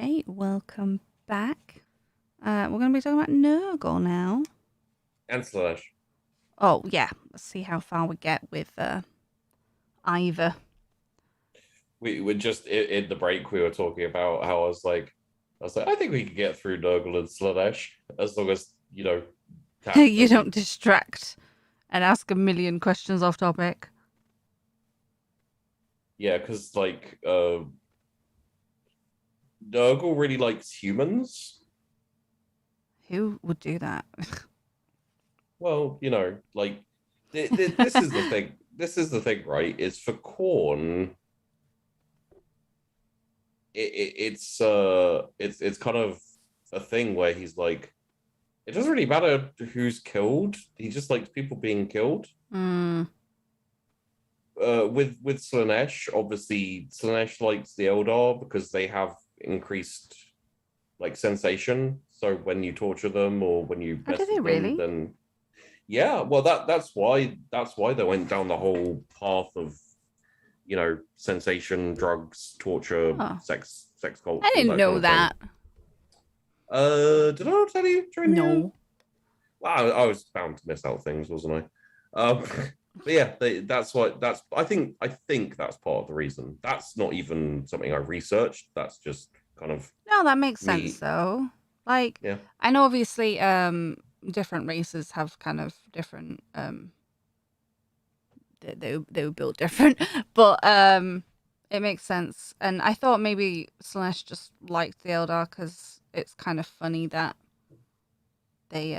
Okay, welcome back. We're going to be talking about Nurgle now. And Slash. Oh, yeah. Let's see how far we get with either. We were just in the break. We were talking about how I think we could get through Nurgle and Slanesh as long as You don't distract and ask a million questions off topic. Yeah, because Nurgle really likes humans. Who would do that? Well, this is the thing. This is the thing, right? Is for Khorne, it's kind of a thing where he's like, it doesn't really matter who's killed. He just likes people being killed. Mm. With Slanesh, obviously Slanesh likes the Eldar because they have increased sensation. So when you torture them or when you mess with them, then yeah, well that's why they went down the whole path of sensation, drugs, torture, sex cults. I didn't know that. Did I not tell you during No. Well, I was bound to miss out things, wasn't I? But yeah, I think that's part of the reason. That's not even something I researched. That's just kind of no, that makes sense though. Yeah. I know obviously different races have kind of different they were built different, but it makes sense. And I thought maybe Slanesh just liked the Eldar because it's kind of funny that they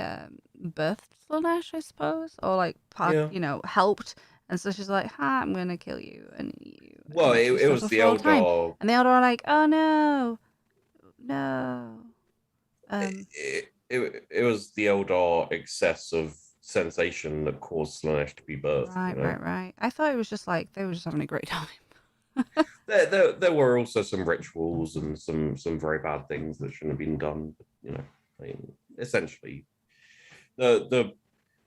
birthed Slanesh, I suppose, or helped. And so she's like, "Ha, I'm gonna kill you," and you. Well, it was the Eldar, and the Eldar are like, "Oh no, no." It was the Eldar excess of sensation that caused Slanesh to be birthed. Right. I thought it was just like they were just having a great time. there were also some rituals and some very bad things that shouldn't have been done. Essentially, the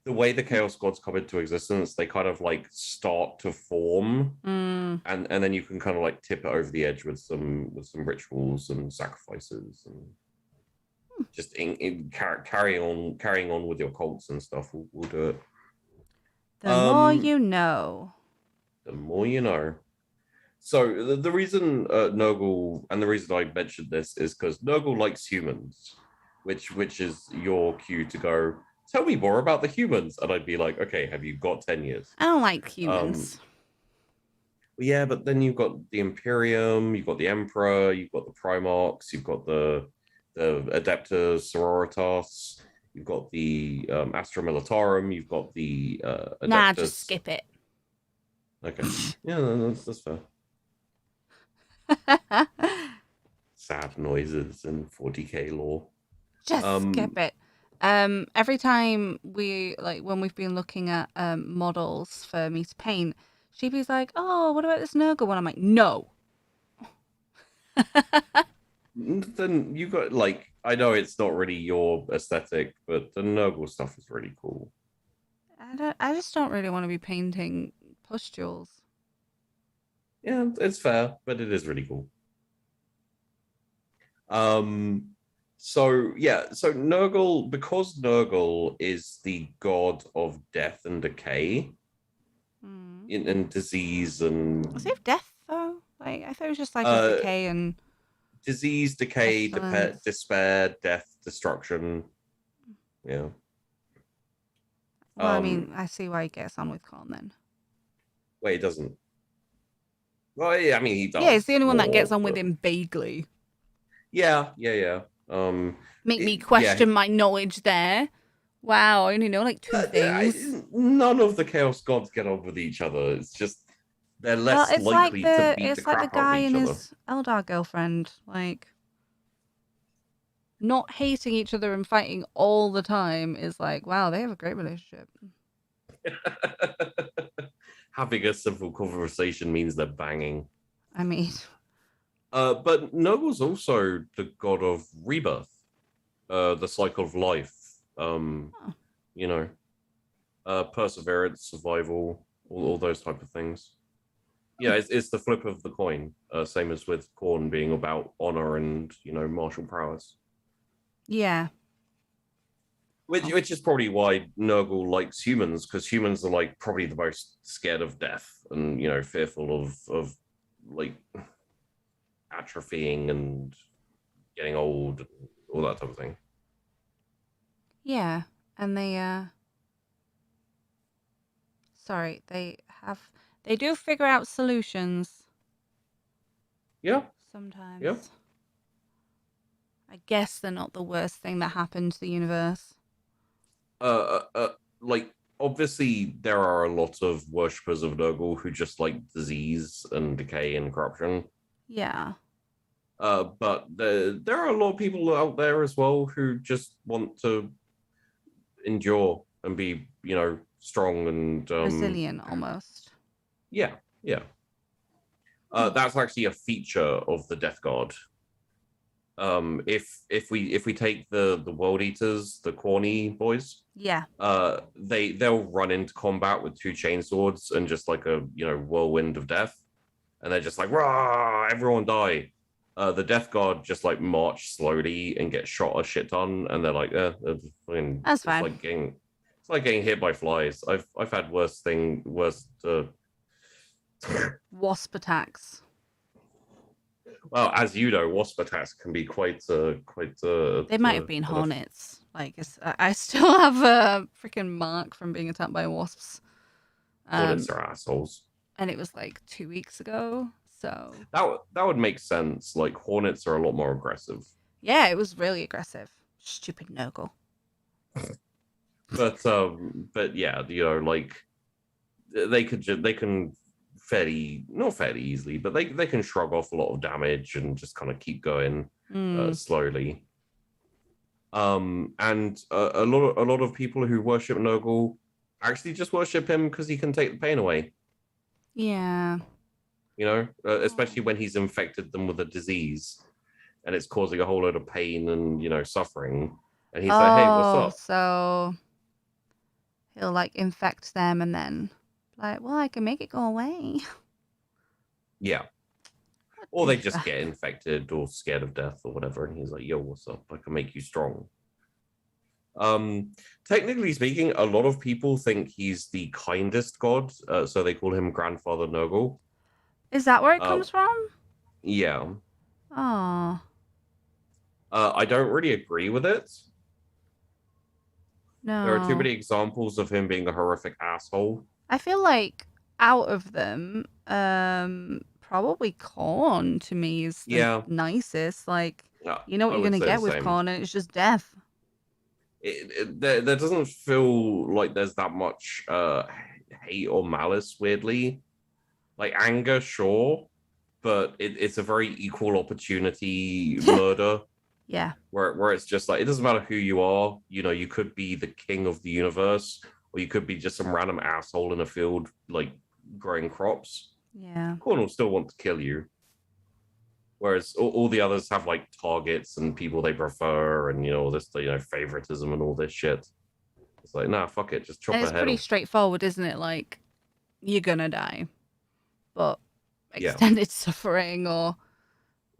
way the Chaos Gods come into existence, they kind of start to form, and then you can kind of tip it over the edge with some rituals and sacrifices and just carrying on with your cults and stuff. We'll do it. The more you know. The more you know. So the reason Nurgle, and the reason I mentioned this is because Nurgle likes humans, which is your cue to go, tell me more about the humans. And I'd be like, okay, have you got 10 years? I don't like humans. Yeah, but then you've got the Imperium, you've got the Emperor, you've got the Primarchs, you've got the Adeptus Sororitas, you've got the Astra Militarum, you've got the Adeptus. Nah, just skip it. Okay. Yeah, that's fair. Sad noises and 40k lore. Just skip it. Every time when we've been looking at models for me to paint, Sheepy's like, "Oh, what about this Nurgle one?" I'm like, "No." Then you got I know it's not really your aesthetic, but the Nurgle stuff is really cool. I just don't really want to be painting pustules. Yeah, it's fair, but it is really cool. So Nurgle, because Nurgle is the god of death and decay, and disease and. Was it death though? I thought it was just decay and. Disease, decay, despair, death, destruction. Yeah. Well, I mean, I see why he gets on with Khorne then. Wait, he doesn't. Well, yeah, I mean, he does. Yeah, it's the only one that gets on with him vaguely. Yeah. Make me question my knowledge there. Wow, I only know 2 things. None of the Chaos Gods get on with each other. It's just they're less likely to beat the crap out of each other. It's like the guy and his Eldar girlfriend, not hating each other and fighting all the time is wow, they have a great relationship. Having a civil conversation means they're banging. I mean, but Nurgle's also the god of rebirth, the cycle of life. Perseverance, survival, all those type of things. Yeah, it's the flip of the coin. Same as with Khorne being about honor and martial prowess. Yeah. Which is probably why Nurgle likes humans, because humans are like probably the most scared of death and fearful of like atrophying and getting old and all that type of thing. Yeah. And sorry, they do figure out solutions Yeah, yeah. sometimes. I guess they're not the worst thing that happened to the universe. Like obviously there are a lot of worshippers of Nurgle who just like disease and decay and corruption. Yeah. But there are a lot of people out there as well who just want to endure and be, strong and Resilient almost. yeah, yeah. That's actually a feature of the Death Guard. If we take the World Eaters, the corny boys, Yeah. they'll run into combat with two chainswords and just like a whirlwind of death, and they're just like rah, everyone die. The Death Guard just like march slowly and get shot a shit ton, and they're like, That's fine. It's like getting hit by flies. I've had worse. Wasp attacks. Well, as you know, wasp attacks can be quite. They might have been hornets. Like I still have a freaking mark from being attacked by wasps. Hornets are assholes. And it was like 2 weeks ago. So that would make sense. Like hornets are a lot more aggressive. yeah, it was really aggressive. Stupid Nurgle. But yeah, like they can not fairly easily, but they can shrug off a lot of damage and just kind of keep going slowly. And a lot of people who worship Nurgle actually just worship him because he can take the pain away. Yeah. Especially when he's infected them with a disease and it's causing a whole load of pain and suffering. And he's like, hey, what's up? So he'll like infect them and then like, well, I can make it go away. Yeah. Or they just get infected or scared of death or whatever, and he's like, yo, what's up? I can make you strong. Technically speaking, a lot of people think he's the kindest god, so they call him Grandfather Nurgle. Is that where it comes from? Yeah. Oh. I don't really agree with it. No. There are too many examples of him being a horrific asshole. I feel like out of them, probably Khorne to me is the nicest. Like, you know what you're gonna get with Khorne, and it's just death. There doesn't feel like there's that much hate or malice, weirdly. Like anger, sure, but it's a very equal opportunity murder. Yeah. Where it's just like, it doesn't matter who you are. You could be the king of the universe, or you could be just some random asshole in a field, like growing crops. Yeah. Khorne will still want to kill you. Whereas all the others have like targets and people they prefer and all this favoritism and all this shit. It's like, nah, fuck it, just chop their head off. It's pretty straightforward, isn't it? Like, you're gonna die. But extended suffering or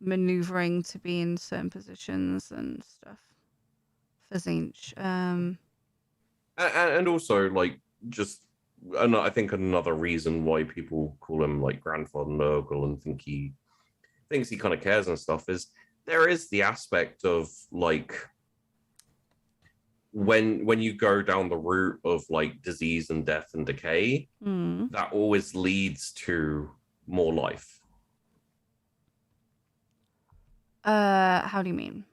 maneuvering to be in certain positions and stuff. For Zinch. And also like just I think another reason why people call him like Grandfather Nurgle and think he thinks he kind of cares and stuff is there is the aspect of like when you go down the route of like disease and death and decay, that always leads to more life. How do you mean?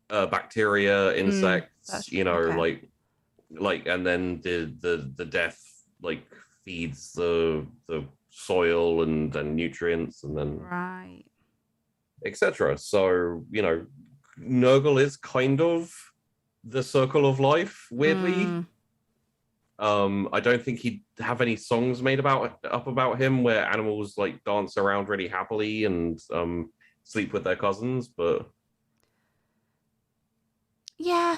Bacteria, insects, okay. like and then the death like feeds the soil and nutrients and then right, etc. So Nurgle is kind of the circle of life, weirdly. I don't think he'd have any songs made about him where animals like dance around really happily and sleep with their cousins, but yeah,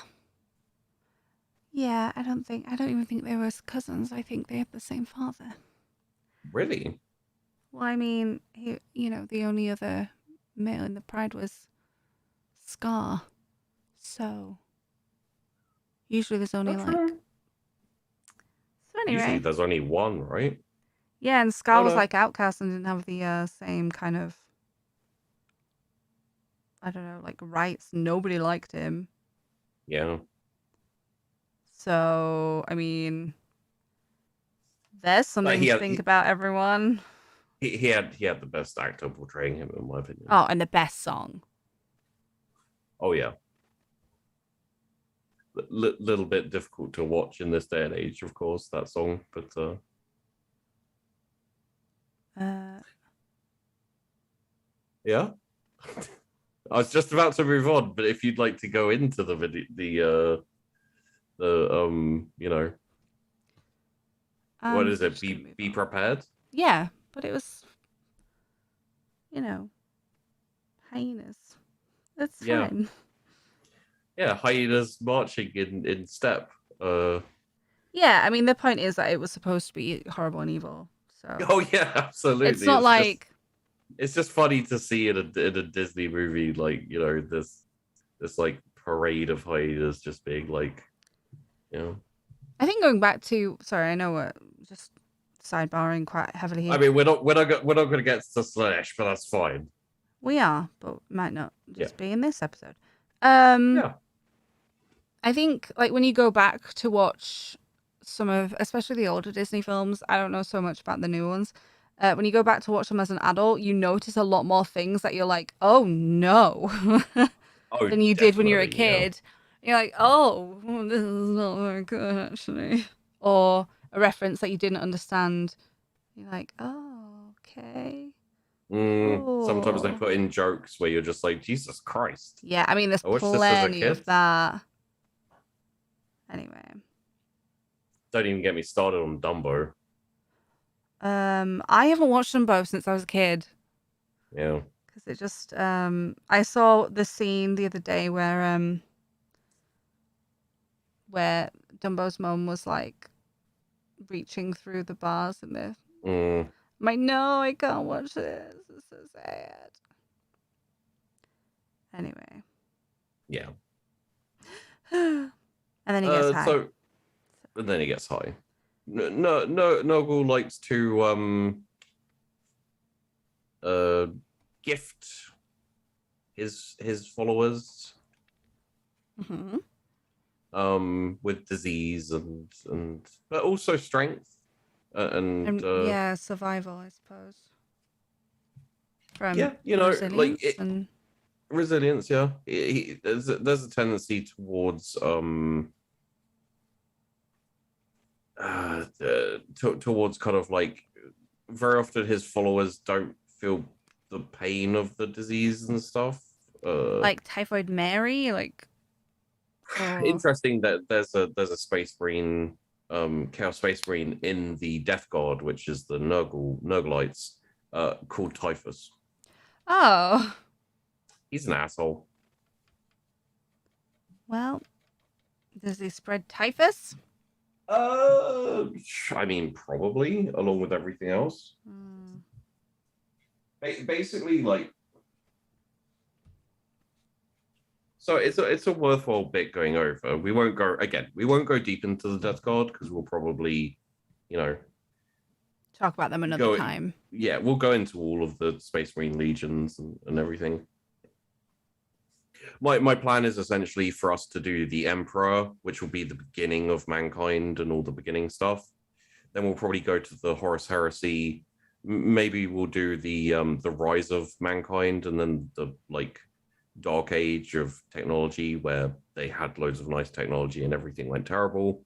I don't even think they were cousins. I think they had the same father. Really? Well, I mean, the only other male in the Pride was Scar. So usually there's only That's like. true. So Usually anyway, there's only one, right? yeah, and Oh Scar was no. like outcast and didn't have the same kind of, I don't know, like rights. Nobody liked him. Yeah. So I mean, there's But something to think about, everyone. he had the best actor portraying him, in my opinion. Oh, and the best song. Oh yeah. Little bit difficult to watch in this day and age, of course, that song, but Uh, yeah. I was just about to move on, but if you'd like to go into the video, what is it? just gonna move Be on. prepared. Yeah, but it was, hyenas. That's Yeah, fine. yeah. Hyenas marching in step. Yeah, I mean the point is that it was supposed to be horrible and evil. So Oh yeah, it's absolutely. not like It's just funny to see in a Disney movie, like this like parade of hyenas just being like, you know. I think going back to sorry, I know we're just sidebarring quite heavily I here. mean, we're not going to get to Slash, but that's fine. We are, but might not Yeah, just be in this episode. Um yeah. I think like when you go back to watch some of especially the older Disney films, I don't know so much about the new ones. When you go back to watch them as an adult, you notice a lot more things that you're like, oh no, Oh, than you did when you were a definitely. Yeah. kid. You're like, oh, this is not very good actually. Or a reference that you didn't understand. You're like, oh, okay. Sometimes they Cool. put in jokes where you're just like, Jesus Christ. Yeah, I mean, there's I watched this as a plenty kid. of that. Anyway. Don't even get me started on Dumbo. I haven't watched them both since I was a kid. Yeah. Because it just, I saw the scene the other day where Dumbo's mom was like reaching through the bars and the Mm, I'm like, no, I can't watch this. It's so sad. Anyway. yeah. And then he gets high. And then he gets high. No, Noggle likes to gift his followers Mm-hmm. with disease and but also strength and yeah, survival, I suppose. From yeah, resilience and resilience. Yeah, there's a tendency towards towards kind of like very often his followers don't feel the pain of the disease and stuff. like Typhoid Mary, like or Interesting that there's a Space Marine, Chaos Space Marine in the Death Guard, which is the Nurglites, called Typhus. oh, He's an asshole. well, does he spread typhus? I mean, probably along with everything else. Hmm. Basically, like, so it's a worthwhile bit going over. We won't go deep into the Death Guard because we'll probably, Talk about them another time. Yeah, we'll go into all of the Space Marine legions and everything. My plan is essentially for us to do the Emperor, which will be the beginning of mankind and all the beginning stuff. Then we'll probably go to the Horus Heresy. Maybe we'll do the rise of mankind, and then the like dark age of technology where they had loads of nice technology and everything went terrible.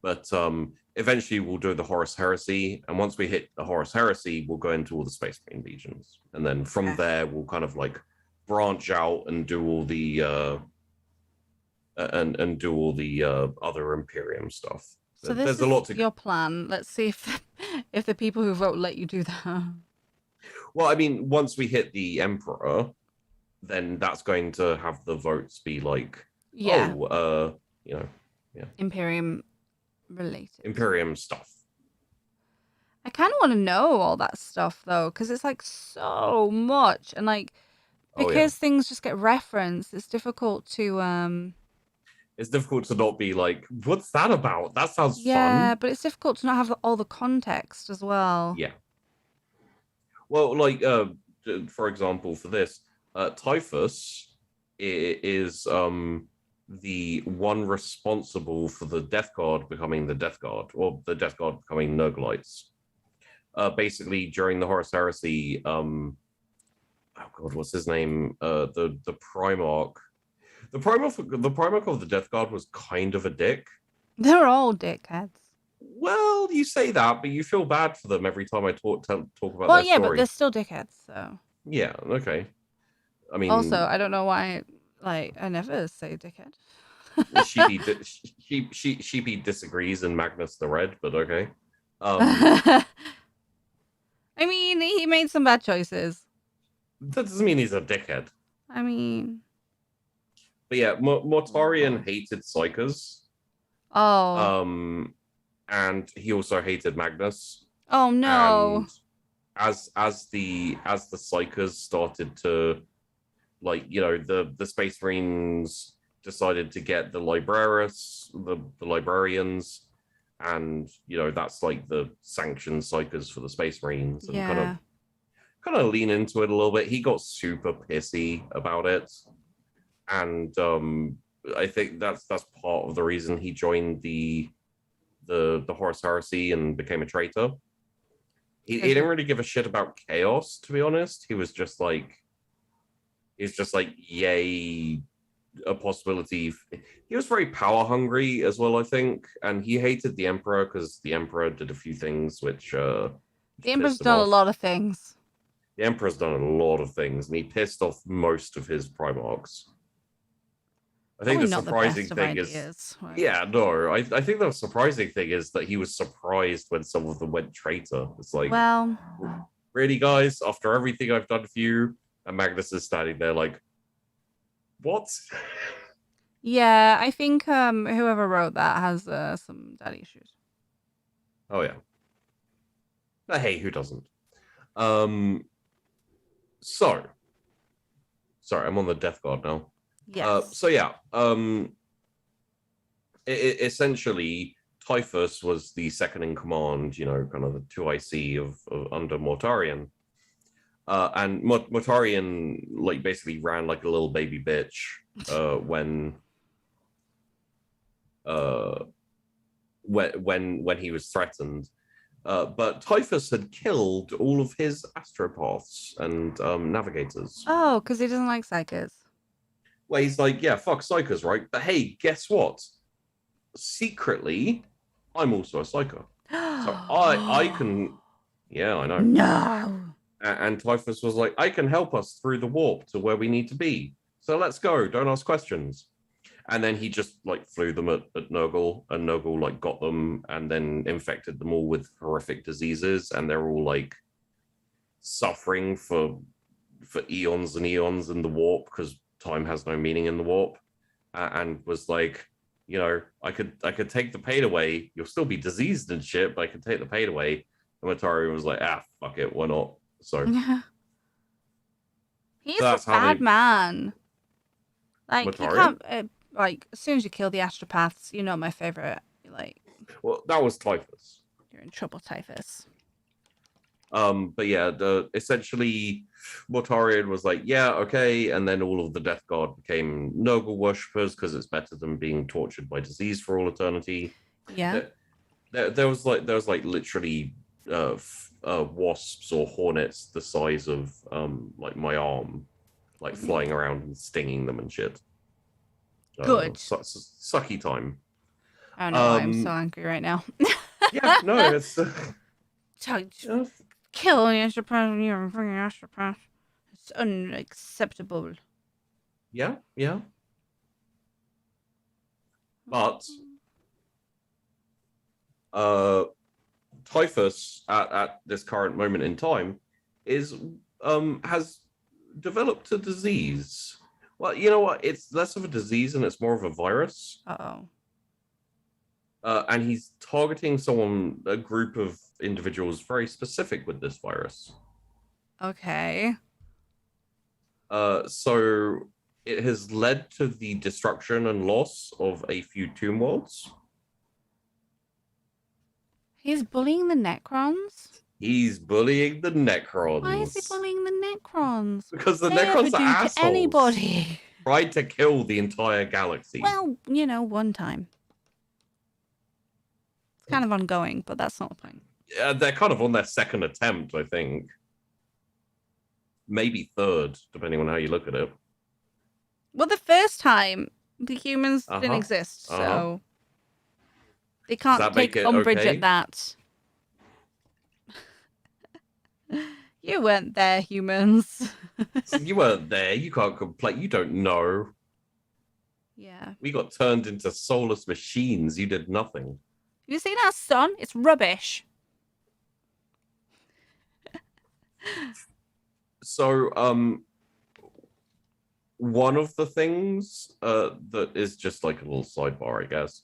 But eventually we'll do the Horus Heresy, and once we hit the Horus Heresy, we'll go into all the Space Marine legions, and then from there we'll kind of like branch out and do all the other Imperium stuff. So There's a lot to your plan. Let's see if the people who vote let you do that. Well, I mean, once we hit the Emperor, then that's going to have the votes be like, yeah, yeah, Imperium related. Imperium stuff. I kind of want to know all that stuff though, because it's like so much, and like Oh yeah, because things just get referenced, it's difficult to it's difficult to not be like, what's that about? That sounds yeah, fun. but it's difficult to not have all the context as well. Yeah. Well, like for example, for this, Typhus is the one responsible for the Death Guard becoming the Death Guard, or the Death Guard becoming Nurglites. Basically, during the Horus Heresy, oh god, what's his name? The Primarch. The Primarch of the Death Guard was kind of a dick. They're all dickheads. Well, you say that, but you feel bad for them every time I talk about Well, their yeah, but they're story. still dickheads. So Yeah, okay. I also, mean, I don't know why. Like, I never say dickhead. Sheepy disagrees and Magnus the Red, but okay. I mean, he made some bad choices. That doesn't mean he's a dickhead. I mean, But yeah, Mortarion hated Psykers. oh, And he also hated Magnus. oh no. And as the Psykers started to, like, you know, the Space Marines decided to get the Libraris, the librarians, and you know that's like the sanctioned Psykers for the Space Marines, and Yeah. kind of lean into it a little bit. He got super pissy about it, and I think that's part of the reason he joined the Horus Heresy and became a traitor. He didn't really give a shit about chaos, to be honest. He's just like, yay, a possibility. He was very power hungry as well, I think, and he hated the Emperor because the Emperor did a few things which The Emperor's pissed him done a off. lot of things. The Emperor's done a lot of things, and he pissed off most of his Primarchs. I think Probably the not the surprising best of thing ideas. is, Right? yeah, no, I think the surprising thing is that he was surprised when some of them went traitor. It's like, Well, really, guys, after everything I've done for you, and Magnus is standing there like, what? yeah, I think whoever wrote that has some daddy issues. Oh yeah. But hey, who doesn't? So, sorry, I'm on the Death Guard now. Yes. So yeah, essentially, Typhus was the second in command, you know, kind of the 2IC of under Mortarion. And Mortarion, like, basically ran like a little baby bitch when he was threatened. But Typhus had killed all of his astropaths and navigators. Oh, because he doesn't like psychers. Well, he's like, yeah, fuck psychers, right? But hey, guess what? Secretly, I'm also a psycho. So I can, yeah, I know. No. And Typhus was like, I can help us through the warp to where we need to be. So let's go. Don't ask questions. And then he just like flew them at Nurgle, and Nurgle like got them and then infected them all with horrific diseases, and they're all like suffering for eons and eons in the warp because time has no meaning in the warp. And was like, you know, I could take the pain away. You'll still be diseased and shit, but I could take the pain away. And Matari was like, fuck it, why not? So he's so a that's how bad they man. Like you Matari? can't like as soon as you kill the astropaths, you know my favorite. Like, Well, that was Typhus. you're in trouble, Typhus. But yeah, essentially Mortarion was like, yeah, okay, and then all of the Death Guard became Nurgle worshippers because it's better than being tortured by disease for all eternity. Yeah. There was like literally wasps or hornets the size of like my arm, like flying around and stinging them and shit. Good. Sucky time. I don't know why I'm so angry right now. Yeah, no, it's kill the astropath, you're a freaking astropath. It's unacceptable. yeah. But Typhus at this current moment in time is has developed a disease. Well, you know what? It's less of a disease and it's more of a virus. Uh-oh. And he's targeting a group of individuals very specific with this virus. Okay. So it has led to the destruction and loss of a few tomb worlds. He's bullying the Necrons? He's bullying the Necrons. Why is he bullying the Necrons? Because the They Necrons ever are do assholes. to anybody. Tried to kill the entire galaxy. Well, you know, one time. It's kind of ongoing, but that's not the point. Yeah, they're kind of on their second attempt, I think. Maybe third, depending on how you look at it. Well, the first time, the humans didn't exist, so they can't take umbrage at that. You weren't there, humans. You weren't there. You can't complain. You don't know. Yeah. We got turned into soulless machines. You did nothing. You seen our sun? It's rubbish. So, one of the things that is just like a little sidebar, I guess.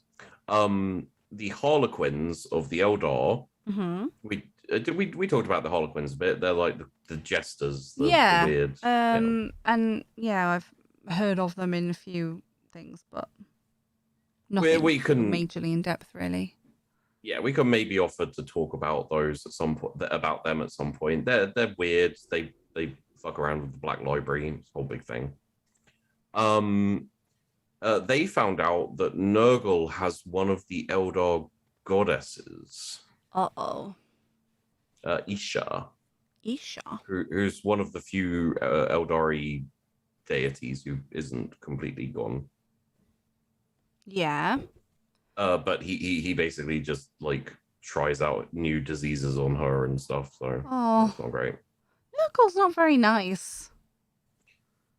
The Harlequins of the Eldar. Mm-hmm. We talked about the Harlequins a bit. They're like the jesters. The weird. And yeah, I've heard of them in a few things, but nothing we can majorly in depth, really. Yeah, we can maybe offer to talk about those at some point. About them at some point. They're weird. They fuck around with the Black Library. It's a whole big thing. They found out that Nurgle has one of the Eldar goddesses. Uh-oh. Isha. Isha? Who's one of the few Eldari deities who isn't completely gone. Yeah. But he basically just like tries out new diseases on her and stuff, so it's not great. Nurgle's not very nice.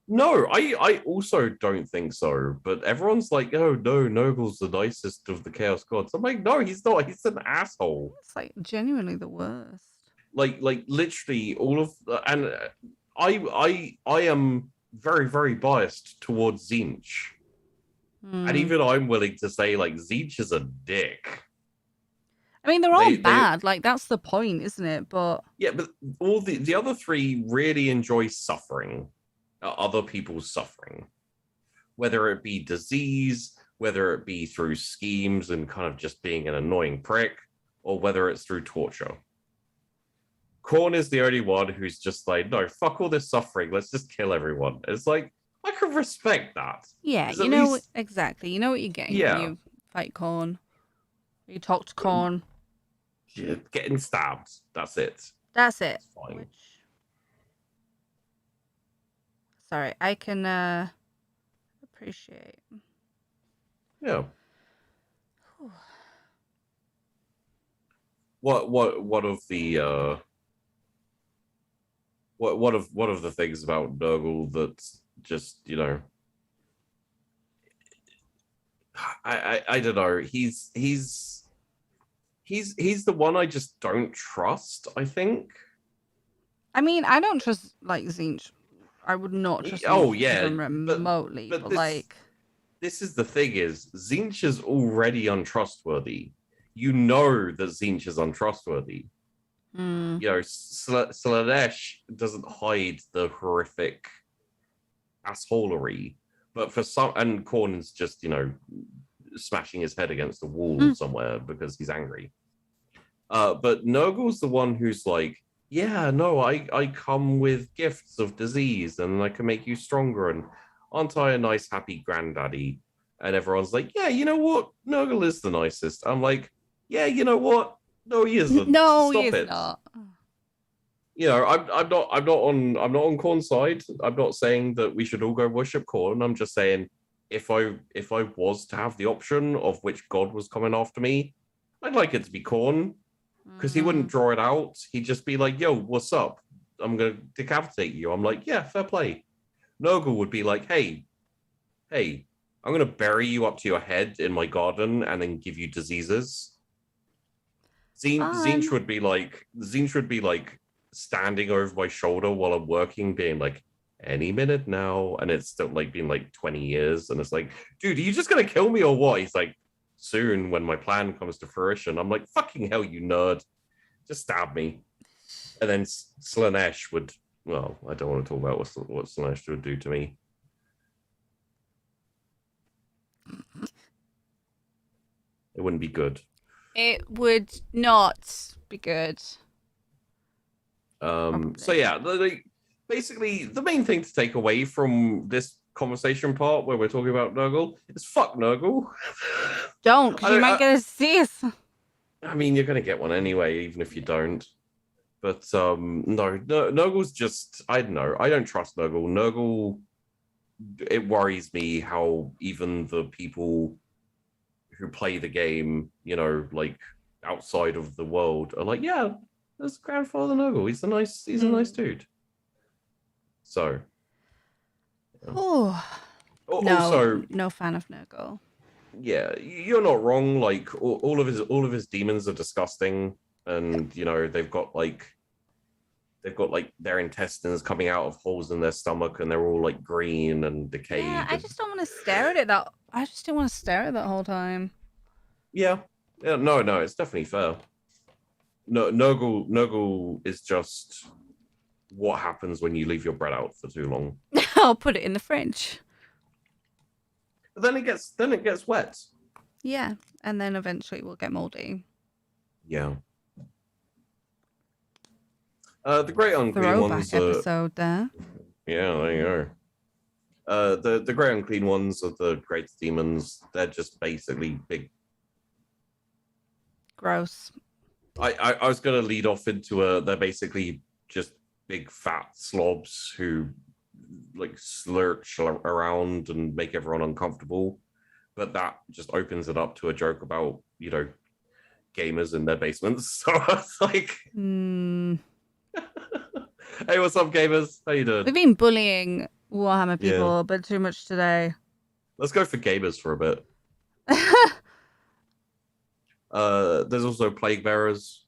No, I also don't think so. But everyone's like, oh no, Nurgle's the nicest of the Chaos Gods. I'm like, no, he's not. He's an asshole. It's like genuinely the worst. Like literally all of and I am very, very biased towards Tzeentch. And even I'm willing to say like Tzeentch is a dick. I mean, they're all bad. Like, that's the point, isn't it? But yeah, but all the other three really enjoy suffering, other people's suffering, whether it be disease, whether it be through schemes and kind of just being an annoying prick, or whether it's through torture. Khorne is the only one who's just like, no, fuck all this suffering. Let's just kill everyone. It's like, I can respect that. Yeah, you know exactly. You know what you're getting when you fight Khorne. You talk to Khorne. Yeah, getting stabbed. That's it. That's it. Fine. Sorry, I can appreciate. Yeah. What of the what of the things about Nurgle that's just, you know, I don't know. He's the one I just don't trust, I think. I mean, I don't trust like Tzeentch. I would not trust him remotely, but this, like this is the thing is Tzeentch is already untrustworthy. You know that Tzeentch is untrustworthy. You know, Slaanesh doesn't hide the horrific assholery, but for some, and Khorne's just, you know, smashing his head against a wall somewhere because he's angry. But Nurgle's the one who's like, yeah, no, I come with gifts of disease and I can make you stronger, and aren't I a nice happy granddaddy? And everyone's like, yeah, you know what? Nurgle is the nicest. I'm like, yeah, you know what? No, he isn't. No, Stop he is it. not. You know, I'm not on Khorne's side. I'm not saying that we should all go worship Khorne. I'm just saying if I was to have the option of which god was coming after me, I'd like it to be Khorne. Because he wouldn't draw it out. He'd just be like, yo, what's up? I'm gonna decapitate you. I'm like, yeah, fair play. Nurgle would be like, hey, I'm gonna bury you up to your head in my garden and then give you diseases. Tzeentch would be like standing over my shoulder while I'm working, being like, any minute now, and it's still like been like 20 years, and it's like, dude, are you just gonna kill me or what? He's like, soon when my plan comes to fruition. I'm like, fucking hell, you nerd. Just stab me. And then Slaanesh would, well, I don't want to talk about what Slaanesh would do to me. It wouldn't be good. It would not be good. So yeah, basically the main thing to take away from this conversation part where we're talking about Nurgle is fuck Nurgle. Don't, because you might get a disease. I mean, you're gonna get one anyway, even if you don't. But no, Nurgle's just, I don't know. I don't trust Nurgle. Nurgle, it worries me how even the people who play the game, you know, like outside of the world, are like, yeah, that's Grandfather Nurgle. He's a nice dude. So, yeah. Oh, also, no fan of Nurgle. Yeah, you're not wrong. Like all of his demons are disgusting, and you know they've got like their intestines coming out of holes in their stomach, and they're all like green and decayed. Yeah, I just don't want to stare at it. I just didn't want to stare at that whole time. Yeah, no, it's definitely fair. No, Nurgle is just what happens when you leave your bread out for too long. I'll put it in the fridge. But then it gets wet. Yeah, and then eventually it will get moldy. Yeah. The Great Unclean Throwback ones. episode there. Yeah, there you go. The Great Unclean ones are the great demons. They're just basically big. Gross. I was gonna lead off into they're basically just big fat slobs who like slurch around and make everyone uncomfortable, but that just opens it up to a joke about, you know, gamers in their basements. So I was like, hey, what's up, gamers? How you doing? We've been bullying Warhammer people a bit too much today. Let's go for gamers for a bit. There's also plague bearers.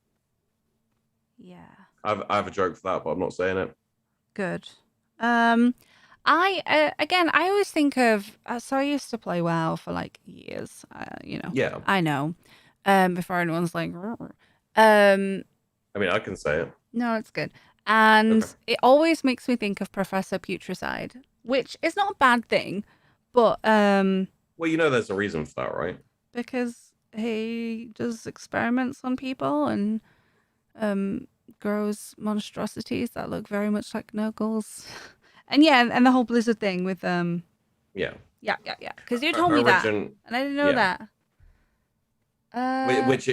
Yeah. I have a joke for that, but I'm not saying it. Good. I always think of, so I used to play WoW for like years, you know. Yeah. I know. Before anyone's like, I mean, I can say it. No, it's good. And it always makes me think of Professor Putricide, which is not a bad thing, but well, you know, there's a reason for that, right? Because he does experiments on people and grows monstrosities that look very much like Nurgles. And yeah, and the whole Blizzard thing with Yeah. Because you told me that, and I didn't know that.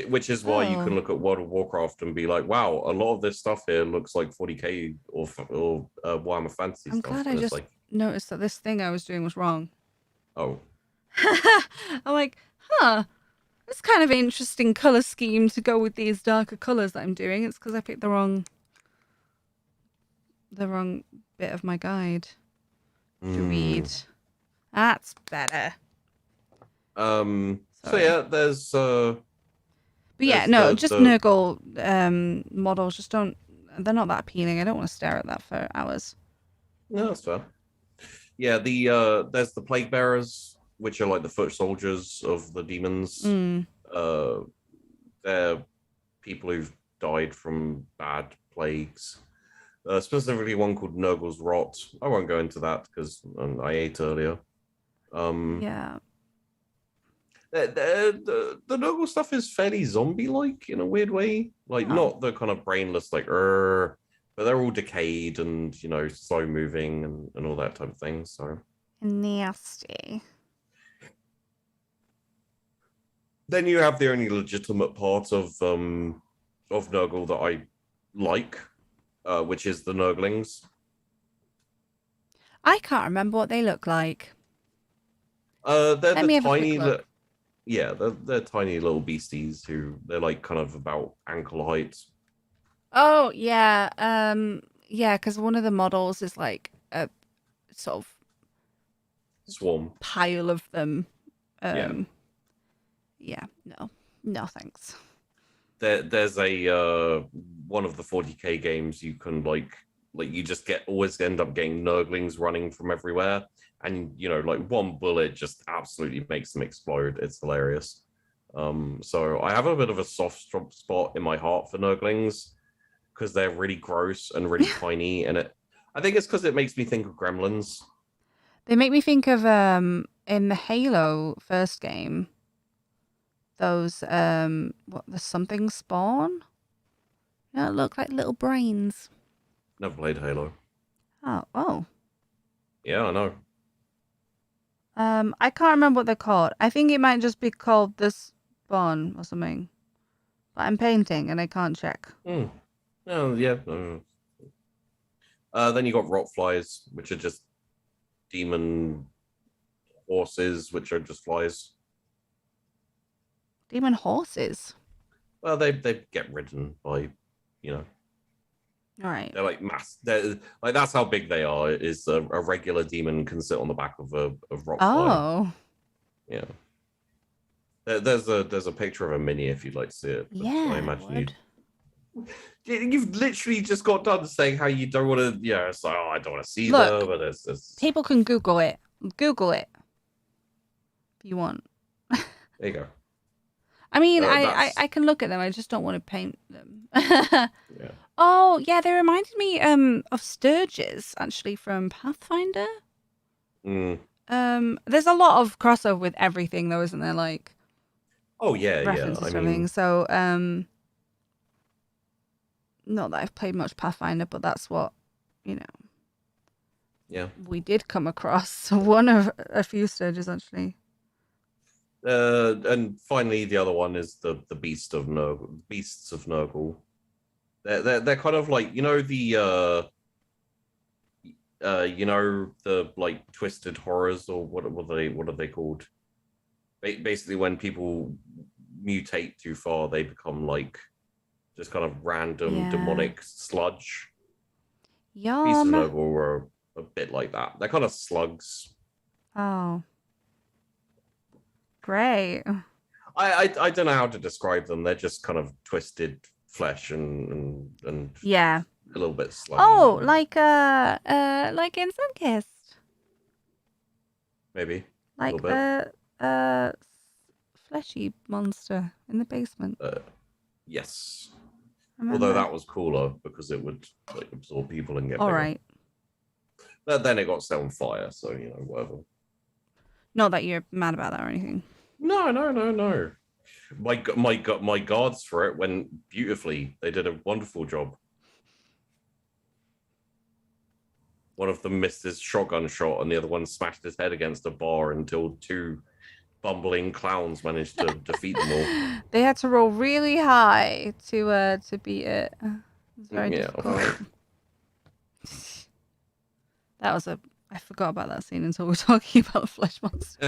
Which is why you can look at World of Warcraft and be like, wow, a lot of this stuff here looks like 40k or Warhammer Fantasy I'm stuff. glad I just noticed that this thing I was doing was wrong. Oh. I'm like, it's kind of an interesting color scheme to go with these darker colors that I'm doing. It's because I picked the wrong bit of my guide to read. That's better. So yeah, there's but yeah, no, just Nurgle models just they're not that appealing. I don't want to stare at that for hours. No, that's fair. Yeah, there's the plague bearers, which are like the foot soldiers of the demons. They're people who've died from bad plagues. Specifically one called Nurgle's Rot. I won't go into that because I ate earlier. Yeah. The Nurgle stuff is fairly zombie-like in a weird way. Like, not the kind of brainless, like, but they're all decayed and, you know, slow-moving and all that type of thing, so. Nasty. Then you have the only legitimate part of Nurgle that I like, which is the Nurglings. I can't remember what they look like. They're the tiny they're tiny little beasties who they're like kind of about ankle height. Oh yeah, yeah, because one of the models is like a sort of swarm pile of them. Yeah, no thanks. There's a one of the 40k games you can like you just always end up getting Nurglings running from everywhere, and you know, like one bullet just absolutely makes them explode. It's hilarious. So I have a bit of a soft spot in my heart for Nurglings because they're really gross and really tiny, and I think it's because it makes me think of Gremlins. They make me think of in the Halo first game, those what the something spawn? Yeah, it look like little brains. Never played Halo. Oh. Yeah, I know. I can't remember what they're called. I think it might just be called this spawn or something. But I'm painting and I can't check. Oh, yeah. Then you got Rotflies, which are just demon horses, which are just flies. Demon horses. Well, they get ridden by, All right. they're like they're like, that's how big they are. Is a regular demon can sit on the back of a Rotfly. Oh. Yeah. There's a picture of a mini if you'd like to see it. Yeah. I imagine you've literally just got done saying how you don't want to. Yeah, it's like, I don't want to see them, but it's people can Google it. Google it if you want. There you go. I mean, I can look at them. I just don't want to paint them. Yeah. Oh yeah, they reminded me of Sturges actually from Pathfinder. There's a lot of crossover with everything though, isn't there? Like, oh yeah, references to everything. So not that I've played much Pathfinder, but that's what yeah, we did come across. One of a few Sturges actually. And finally, the other one is the beasts of Nurgle. They're kind of like the the like twisted horrors, or what are they called? Basically, when people mutate too far, they become like just kind of random demonic sludge. Yum. Beasts of Nurgle were a bit like that. They're kind of slugs. Oh. Great. I don't know how to describe them. They're just kind of twisted flesh and yeah, a little bit sluggy. Oh, like in Sunkist. Maybe. Like fleshy monster in the basement. Yes. Although that was cooler because it would like absorb people and get all bigger. Right. But then it got set on fire, so whatever. Not that you're mad about that or anything. No. My guards for it went beautifully. They did a wonderful job. One of them missed his shotgun shot, and the other one smashed his head against a bar until two bumbling clowns managed to defeat them all. They had to roll really high to beat it. It's very difficult. That was I forgot about that scene until we were talking about the flesh monster.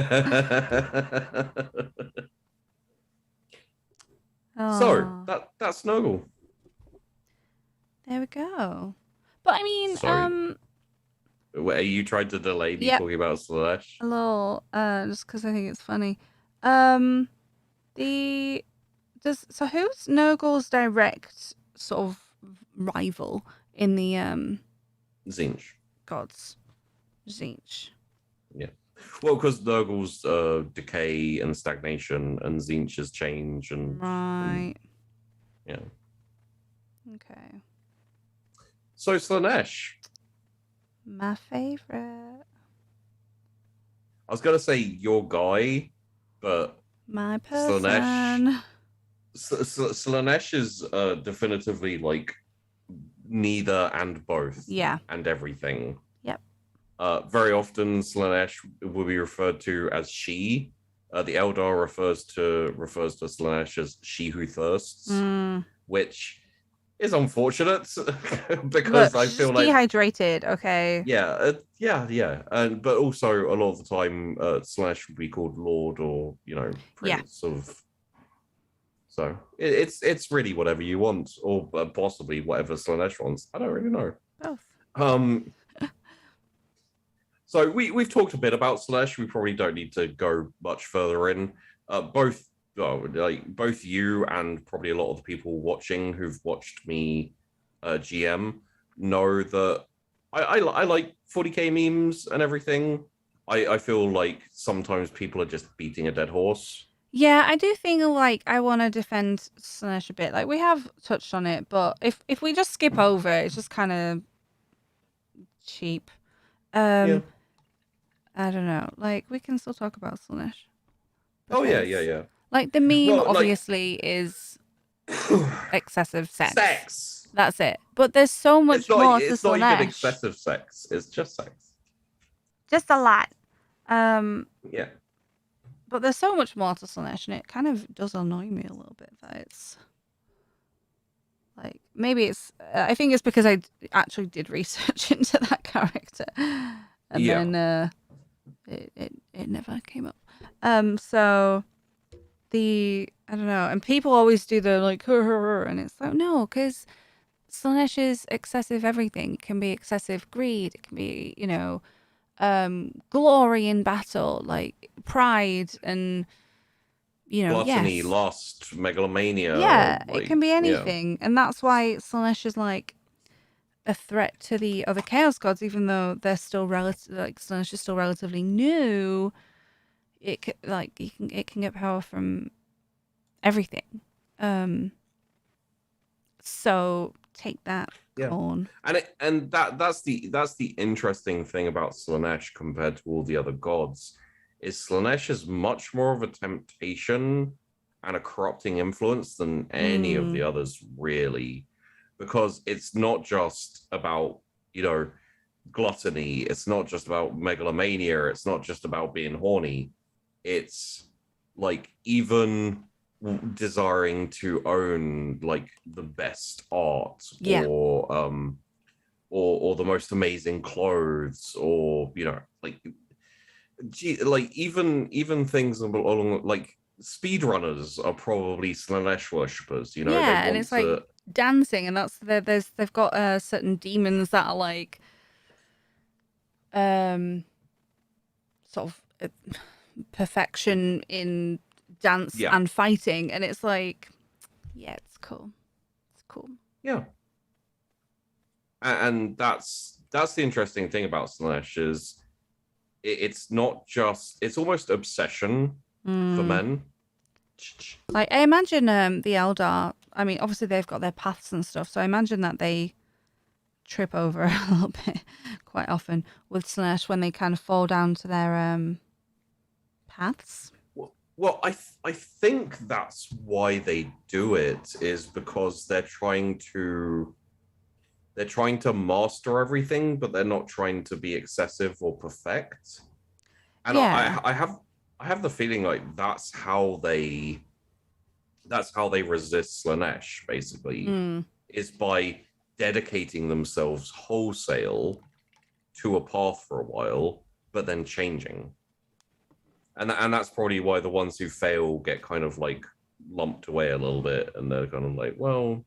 So that's Nurgle. There we go. But I mean, Are you trying to delay me talking about Slaanesh? A little, just because I think it's funny. So who's Nurgle's direct sort of rival in the Tzeentch gods? Tzeentch. Yeah. Well, because Nurgle's decay and stagnation, and Tzeentch's change and right. Yeah. Okay. So Slaanesh. My favorite. I was gonna say your guy, but my person. Slaanesh is definitively like neither and both. Yeah. And everything. Yep. Very often Slaanesh will be referred to as she. The Eldar refers to Slaanesh as she who thirsts, which is unfortunate because I feel like dehydrated. Okay. Yeah. But also a lot of the time, Slaanesh would be called Lord or Prince of. So it's really whatever you want, or possibly whatever Slaanesh wants. I don't really know. Both. So we've talked a bit about Slaanesh. We probably don't need to go much further in. Both you and probably a lot of the people watching who've watched me GM know that I like 40k memes and everything. I feel like sometimes people are just beating a dead horse. Yeah, I do think like I want to defend Slanesh a bit. Like we have touched on it, but if we just skip over it, it's just kind of cheap. Yeah. Um, I don't know. Like we can still talk about Slanesh Oh yeah, yeah, because yeah. like the meme Well, like obviously is excessive sex. sex. That's it. But there's so It's much not. more to It's not even Slanesh. excessive sex. It's just sex. Just a lot. Um, Yeah. but there's so much more to Slanesh, and it kind of does annoy me a little bit that it's like maybe it's. I think it's because actually did research into that character, and Yeah. then it never came up. So I don't know, and people always do the like her, and it's like no, because Slanesh is excessive everything. It can be excessive greed. It can be glory in battle, like pride and Gluttony, yes, lust, megalomania. yeah, it Like can be yeah. anything, and that's why Slanesh is like a threat to the other chaos gods, even though they're still relative. Like Slanesh is still relatively new. It can get power from everything. Um, so take that, Yeah. Khorne. And that's the interesting thing about Slanesh compared to all the other gods, is Slanesh is much more of a temptation and a corrupting influence than any of the Mm, others, really. Because it's not just about, you know, gluttony, it's not just about megalomania, it's not just about being horny. It's like even desiring to own like the best art yeah, or the most amazing clothes or like like even things along like speedrunners are probably Slanesh worshippers. They yeah, and want it's like to dancing, and they've got certain demons that are like um sort of perfection in dance yeah and fighting, and it's like yeah, it's cool, it's cool. yeah and that's the interesting thing about Slanesh is it's not just it's almost obsession for Mm. men. Like I imagine the Eldar, I mean obviously they've got their paths and stuff, so I imagine that they trip over a little bit quite often with Slanesh when they kind of fall down to their paths. Well, I think that's why they do it, is because they're trying to master everything, but they're not trying to be excessive or perfect. And Yeah. I have the feeling like that's how they resist Slanesh, basically, Mm. is by dedicating themselves wholesale to a path for a while, but then changing. And that's probably why the ones who fail get kind of like lumped away a little bit, and they're kind of like, well,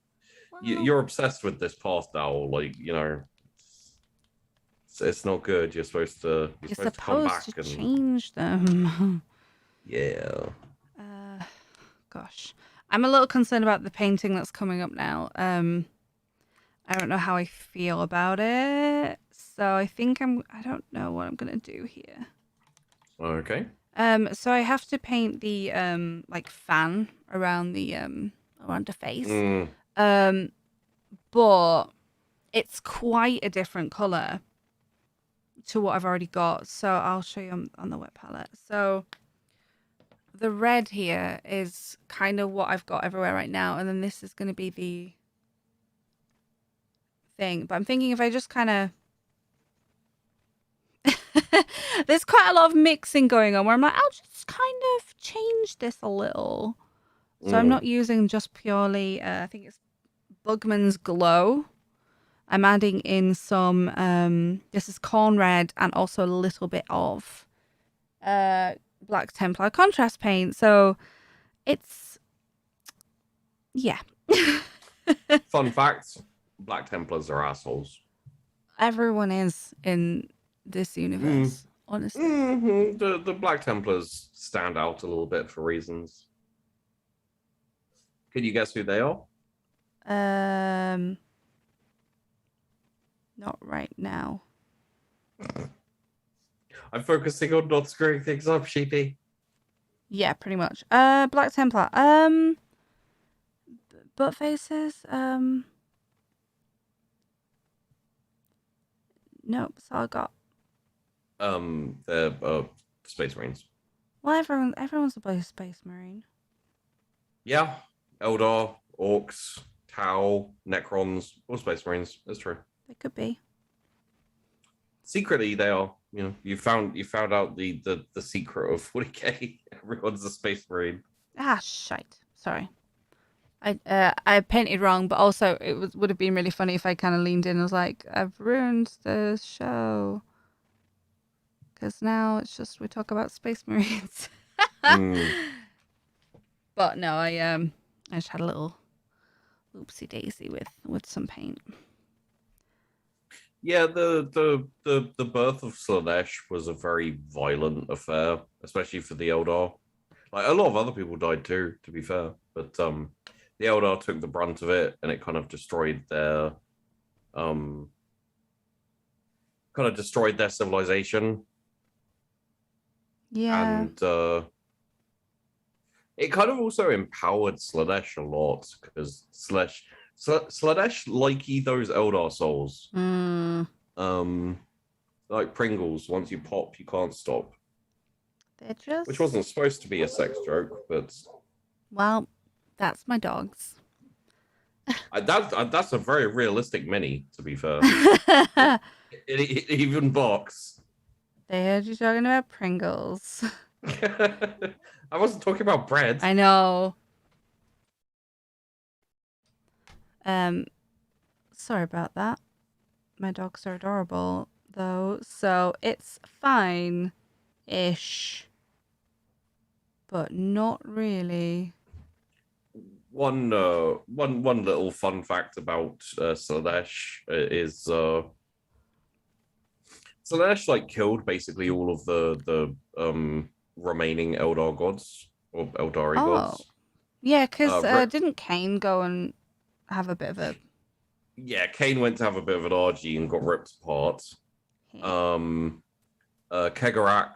Well, you're obsessed with this path now, like it's not good. You're you're supposed to come supposed to back and change them. yeah. uh, gosh, I'm a little concerned about the painting that's coming up now. I don't know how I feel about it, so I think I don't know what I'm gonna do here. Okay. So I have to paint the like fan around the face. Mm, Um, but it's quite a different color to what I've already got. So I'll show you on the wet palette. So the red here is kind of what I've got everywhere right now, and then this is going to be the thing. But I'm thinking if I just kind of there's quite a lot of mixing going on where I'm like, I'll just kind of change this a little. So I'm mm. not using just purely, I think it's Bugman's Glow. I'm adding in some, this is Khorne Red and also a little bit of Black Templar contrast paint. So it's, yeah. Fun fact: Black Templars are assholes. Everyone is in this Mm. universe, honestly. The Black Templars stand out a little bit for reasons. Can you guess who they are? Um, Not right now. I'm focusing on not screwing things up, Sheepy. Yeah, pretty much. Black Templar. Butt faces. Nope. So I got. They're Space Marines. Well, everyone's a Space Marine. Yeah, Eldar, Orcs, Tau, Necrons, all Space Marines. That's true. They could be. Secretly, they are. You know, you found out the secret of 40k. Everyone's a Space Marine. Ah, shite. Sorry. I painted wrong, but also would have been really funny if I kind of leaned in and was like, I've ruined the show. Because now it's just we talk about Space Marines. But no, I just had a little oopsie daisy with some paint. Yeah, the birth of Slaanesh was a very violent affair, especially for the Eldar. Like a lot of other people died too, to be fair. But the Eldar took the brunt of it, and it kind of destroyed their civilization. Yeah. And it kind of also empowered Slaanesh a lot because Slaanesh likey those Eldar souls. Like Pringles, once you pop, you can't stop. They're just... Which wasn't supposed to be a sex joke, but... Well, that's my dogs. That's a very realistic mini, to be fair. it even barks. They heard you talking about Pringles. I wasn't talking about bread. I know. Sorry about that. My dogs are adorable, though, so it's fine-ish. But not really. One little fun fact about Slaanesh is Slaanesh like killed basically all of the remaining Eldar gods or Eldari gods. Yeah, because didn't Cain go and have a bit of a... Yeah, Cain went to have a bit of an orgy and got ripped apart. Kegarak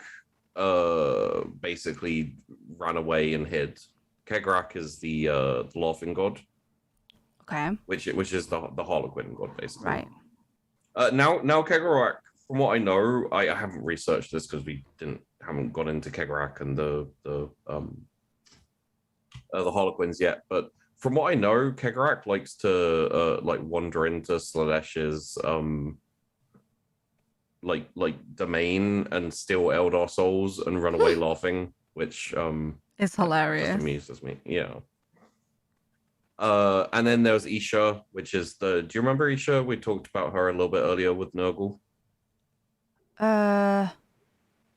basically ran away and hid. Kegarak is the laughing god. Okay. Which is the Harlequin god, basically. Right. Now Kegarak, from what I know, I haven't researched this because we haven't got into Kegarak and the Harlequins yet, but from what I know, Kegarak likes to like wander into Slaanesh's like domain and steal Eldar souls and run away laughing, which it's hilarious. Just amuses me. Yeah. And then there's Isha, which is do you remember Isha? We talked about her a little bit earlier with Nurgle.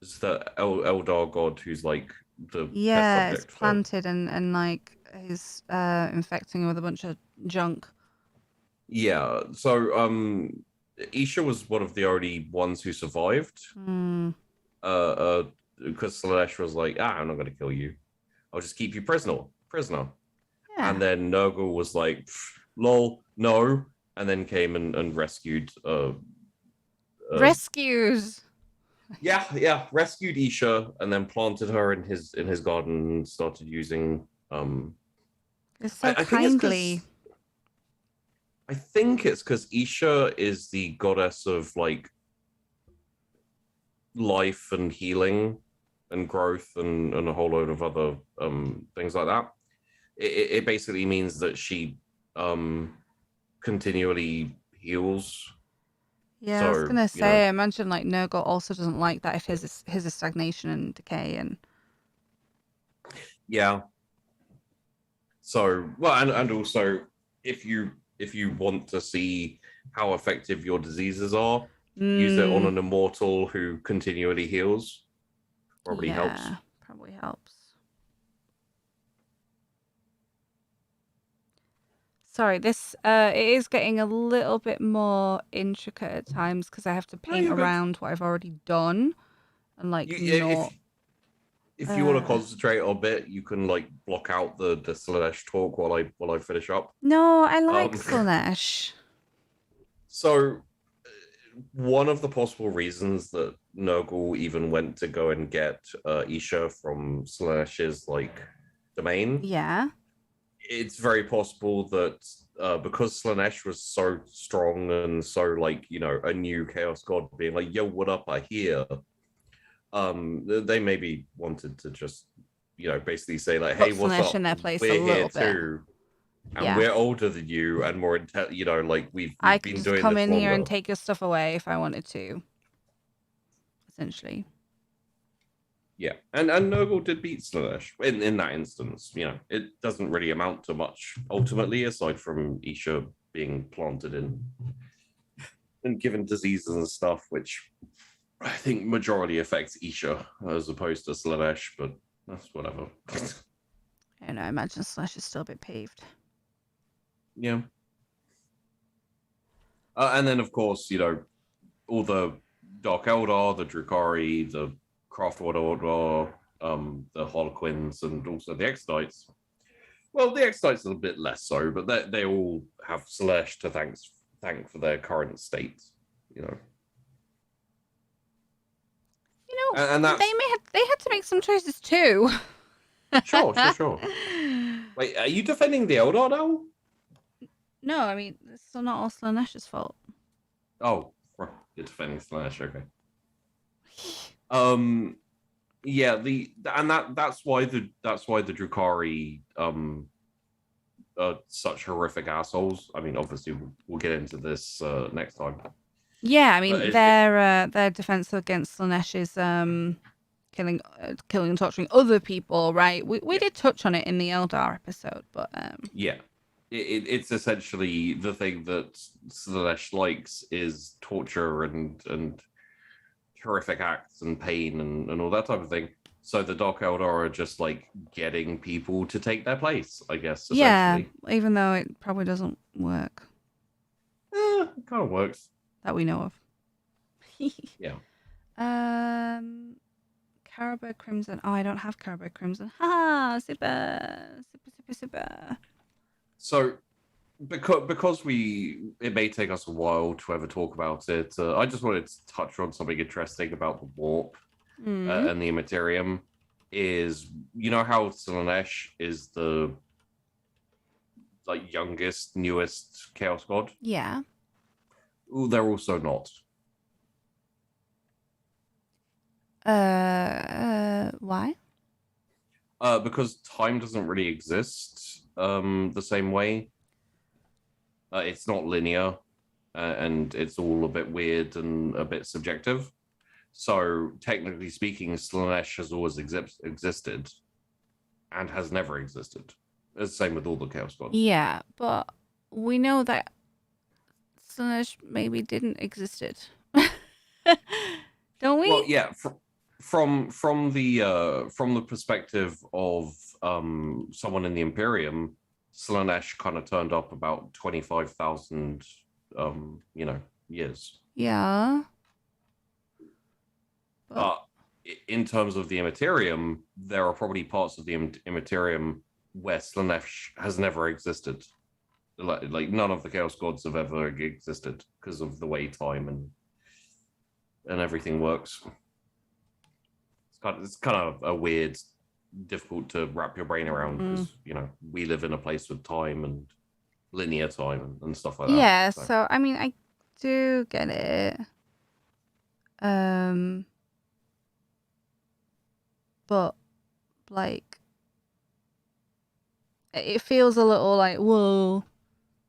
It's the Eldar god who's like the it's planted and like he's infecting with a bunch of junk. Yeah, so Isha was one of the only ones who survived. Because Slaanesh was like, I'm not gonna kill you. I'll just keep you prisoner. Yeah. And then Nurgle was like, lol, no, and then came and rescued rescues. Yeah, rescued Isha and then planted her in his garden and started using it's so kindly. I think it's because Isha is the goddess of like life and healing and growth and a whole load of other things like that. It basically means that she continually heals. Yeah, so, I was gonna say, I imagine like Nurgle also doesn't like that if his is stagnation and decay and yeah. So well, and also if you want to see how effective your diseases are, use it on an immortal who continually heals. Probably helps. Probably helps. Sorry, this it is getting a little bit more intricate at times because I have to paint around what I've already done and like if you want to concentrate a bit, you can like block out the Slaanesh talk while I finish up. No, I like Slaanesh. So one of the possible reasons that Nurgle even went to go and get Isha from Slanesh's like domain, Yeah. it's very possible that because Slanesh was so strong and so like, you know, a new Chaos God being like, yo, what up, I hear, they maybe wanted to just, you know, basically say like, hey, Put what's Slanesh up, in their place a we're here little bit. too, and Yeah. we're older than you and more you know, like we've I could been just doing come this in here and longer. take your stuff away if I wanted to. Essentially. Yeah, and Nurgle did beat Slanesh in that instance. You know, it doesn't really amount to much ultimately, aside from Isha being planted in and given diseases and stuff, which I think majority affects Isha as opposed to Slanesh, but that's whatever. I don't know, I imagine Slash is still a bit peeved. Yeah. And then, of course, you know, all the Dark Eldar, the Drukhari, the Craftworld Eldar, the Harlequins, and also the Exodites. Well, the Exodites are a bit less so, but they all have Slash to thank for their current state, you know. You know, And that's they had to make some choices too. sure. Wait, are you defending the Eldar now? No, I mean, it's still not all Slanesh's fault. Oh, you're defending Slash, okay. Yeah, that's why the Drukhari are such horrific assholes. I mean, obviously we'll get into this next time. Yeah, I mean, their defense against Slanesh is killing and torturing other people, right? We did touch on it in the Eldar episode, but yeah, it's essentially the thing that Slanesh likes is torture and horrific acts and pain and all that type of thing. So the Dark Eldar are just like getting people to take their place, I guess. yeah, Essentially, even though it probably doesn't work it kind of works. that we know of. Yeah. Caribou Crimson. Oh, I don't have Caribou Crimson. Ha! Super. So because it may take us a while to ever talk about it, I just wanted to touch on something interesting about the warp and the Immaterium. Is, you know how Slanesh is the like youngest, newest Chaos God? Yeah. Ooh, they're also not. Why? Because time doesn't really exist the same way. It's not linear, and it's all a bit weird and a bit subjective. So technically speaking, Slanesh has always existed and has never existed. It's the same with all the Chaos Gods. Yeah, but we know that Slanesh maybe didn't existed. Don't we? Well, yeah. From the perspective of someone in the Imperium, Slanesh kind of turned up about 25,000 years. Yeah. But in terms of the Immaterium, there are probably parts of the Immaterium where Slanesh has never existed. Like none of the Chaos Gods have ever existed because of the way time and everything works. It's kind of a weird, difficult to wrap your brain around because you know we live in a place with time and linear time and stuff like that. Yeah, so I mean, I do get it. But like, it feels a little like, whoa,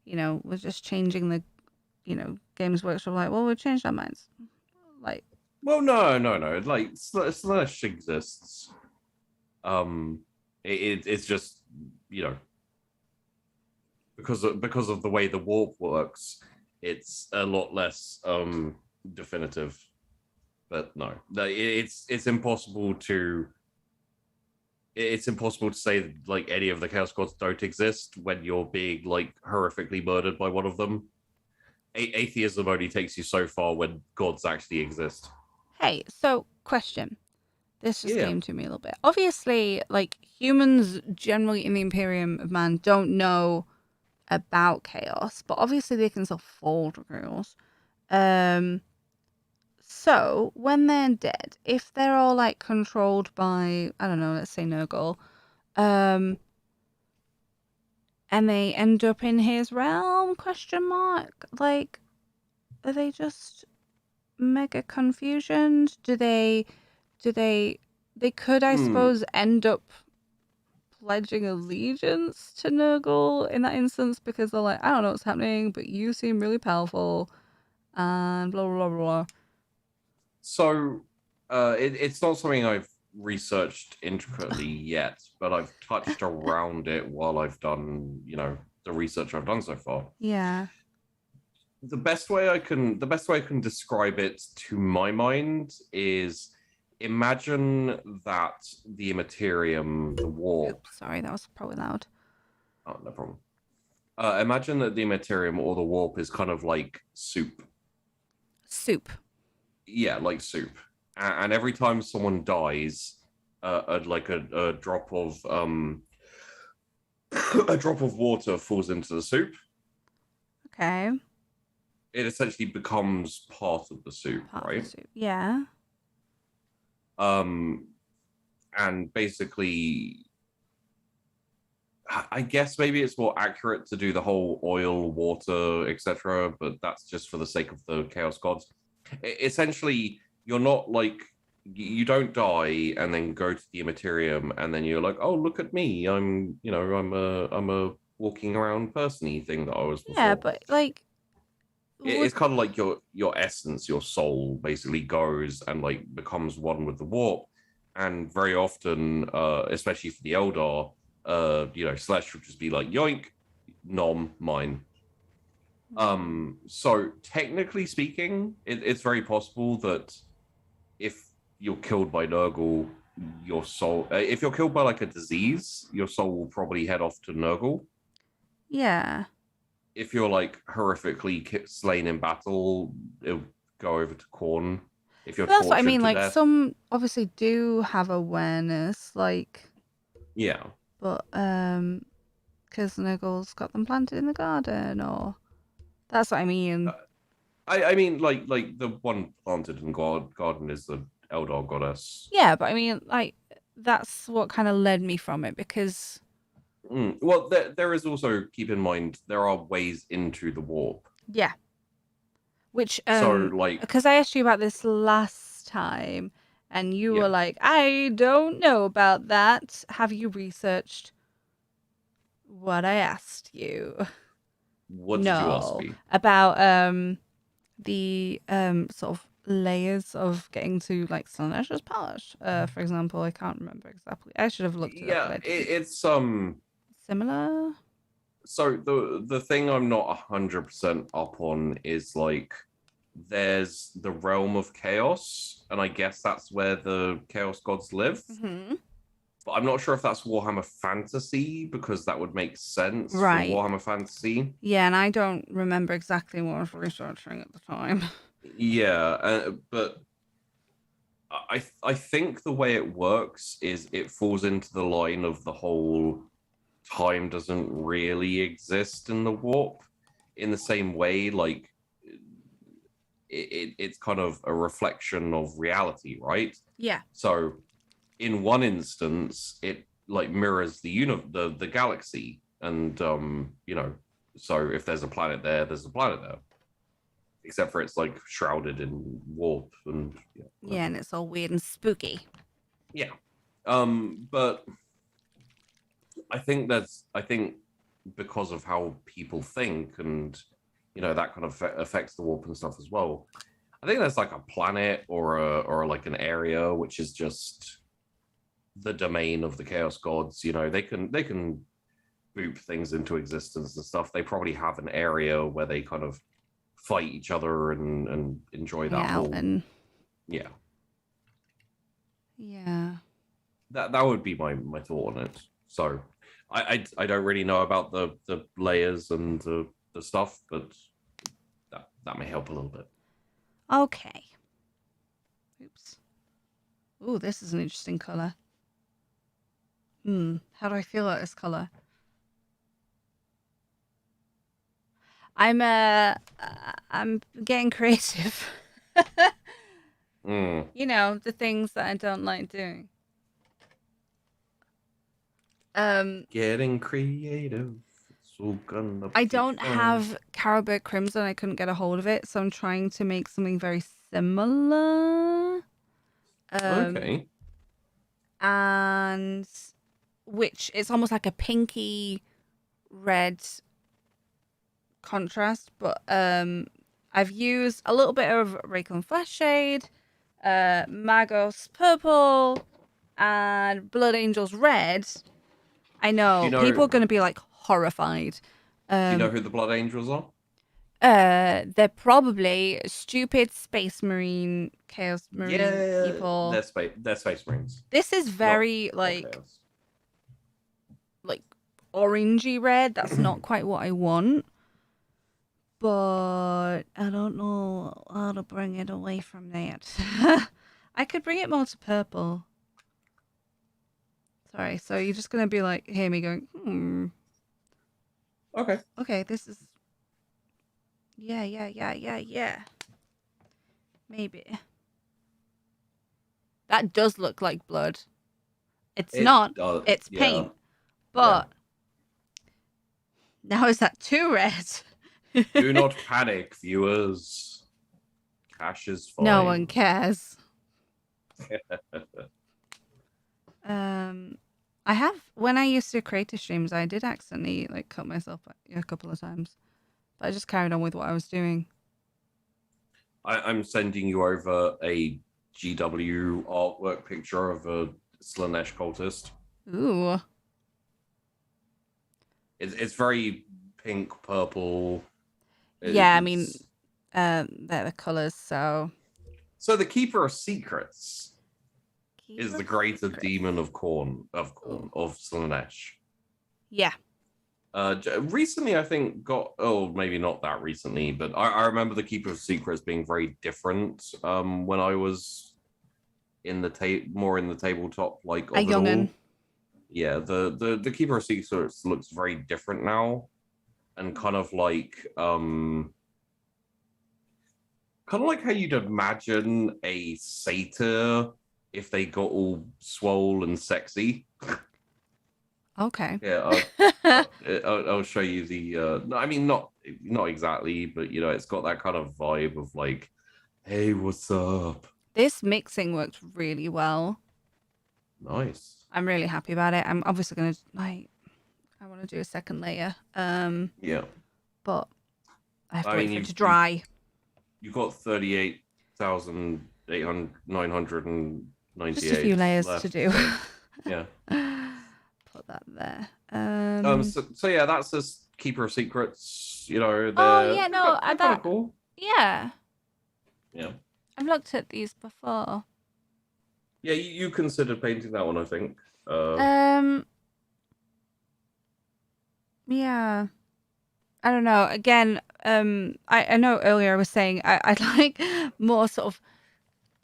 you know, we're just changing the, you know, Games Workshop. Like, well, we've changed our minds. Like, well, no. Like Slash exists. It's just, you know, because of the way the warp works, it's a lot less definitive. But no, it's impossible to. It's impossible to say like any of the Chaos Gods don't exist when you're being like horrifically murdered by one of them. Atheism only takes you so far when gods actually exist. hey, so question. This just Yeah. came to me a little bit. Obviously, like, humans generally in the Imperium of Man don't know about chaos, but obviously they can still fall to chaos. So when they're dead, if they're all like controlled by, I don't know, let's say Nurgle, um, and they end up in his realm, question mark, like, are they just mega confusioned? They could, I Hmm. suppose, end up pledging allegiance to Nurgle in that instance because they're like, I don't know what's happening, but you seem really powerful, and blah blah blah blah. So it's not something I've researched intricately yet, but I've touched around it while I've done, the research I've done so far. Yeah. The best way I can describe it to my mind is imagine that the Immaterium, the warp. Oops, sorry, that was probably loud. Oh, no problem. Imagine that the Immaterium or the warp is kind of like soup. Soup. Yeah, like soup. And every time someone dies, a drop of a drop of water falls into the soup. Okay. It essentially becomes part of the soup, Part of right? the soup. Yeah. And basically, I guess maybe it's more accurate to do the whole oil, water, etc. But that's just for the sake of the Chaos Gods. Essentially, you're not like you don't die and then go to the Immaterium and then you're like, oh, look at me, I'm a walking around persony thing that I was before. Yeah, but like, It's kind of like your essence, your soul, basically goes and like becomes one with the warp. And very often, especially for the Eldar, Slash would just be like, yoink, nom, mine. So technically speaking, it's very possible that if you're killed by Nurgle, your soul, if you're killed by like a disease, your soul will probably head off to Nurgle. yeah. If you're like horrifically slain in battle, it'll go over to Khorne. If you're That's what I tortured mean. to Like, death, some obviously do have awareness, like, yeah. but because Nuggles got them planted in the garden, or that's what I mean. I mean, like the one planted in garden is the Eldar goddess. Yeah, but I mean, like, that's what kind of led me from it because, Well, there is also, keep in mind, there are ways into the warp. yeah, which So, like, because I asked you about this last time, and you were yeah. like, I don't know about that. Have you researched what I asked you? What did you ask No, me? about the sort of layers of getting to like Slaanesh polish. For example, I can't remember exactly. I should have looked it up, but Yeah, I didn't. it's Similar? So the thing I'm not 100% up on is like there's the realm of chaos, and I guess that's where the chaos gods live. Mm-hmm. But I'm not sure if that's Warhammer Fantasy because that would make sense for Right. Warhammer Fantasy. Yeah, and I don't remember exactly what I was researching at the time. Yeah, but I think the way it works is it falls into the line of the whole time doesn't really exist in the warp in the same way, like it's kind of a reflection of reality, right? Yeah. So in one instance, it like mirrors the galaxy, and so if there's a planet there, there's a planet there. Except for it's like shrouded in warp and Yeah, and it's all weird and spooky. yeah. But I think because of how people think and that kind of affects the warp and stuff as well. I think there's like a planet or like an area which is just the domain of the chaos gods. They can boop things into existence and stuff. They probably have an area where they kind of fight each other and enjoy that whole yeah. That would be my thought on it. So I don't really know about the layers and the stuff, but that may help a little bit. Okay. Oops. Ooh, this is an interesting color. How do I feel about this color? I'm getting creative. You know, the things that I don't like doing. Getting creative. It's all gonna I be don't fun. have Caribou Crimson. I couldn't get a hold of it, so I'm trying to make something very similar. Okay. And which it's almost like a pinky red contrast, but I've used a little bit of Raycon Flesh Shade, Magos Purple, and Blood Angels Red. I Do know you know? people are going to be like horrified. Do you know who the Blood Angels are? They're probably stupid Space Marine, Chaos Marine Yeah, people. they're Space Marines, This is not very not like Chaos. orangey red. That's not quite what I want. But I don't know how to bring it away from that. I could bring it more to purple. Sorry, so you're just gonna be like, hear me going, Okay. okay, this is yeah. Maybe. That does look like blood. It's not. It's Yeah. paint. But now is that too red? Do not panic, viewers. Cash is fine. No one cares. I have when I used to create the streams, I did accidentally like cut myself a couple of times, but I just carried on with what I was doing. I'm sending you over a GW artwork picture of a Slanesh cultist. Ooh. It's very pink, purple. Yeah, I mean, they're the colors, so. So the Keeper of Secrets is the greater demon of Khorne, of Slanesh. Yeah. Recently, I think maybe not that recently, but I remember the Keeper of Secrets being very different. When I was in the more in the tabletop, like a young'un. Yeah, the Keeper of Secrets looks very different now, and kind of like how you'd imagine a satyr if they got all swole and sexy. Okay. Yeah, I'll show you the. No, I mean not exactly, but you know, it's got that kind of vibe of like, hey, what's up? This mixing worked really well. Nice. I'm really happy about it. I'm obviously gonna I want to do a second layer. Yeah. But I have to wait for it to dry. You got 38,998. Just a few layers left, to do. So, yeah. Put that there. So yeah, that's just Keeper of Secrets. You know, they're kind of cool. Yeah. Yeah. I've looked at these before. Yeah, you considered painting that one, I think. Yeah. I don't know. Again, I know earlier I was saying I'd like more sort of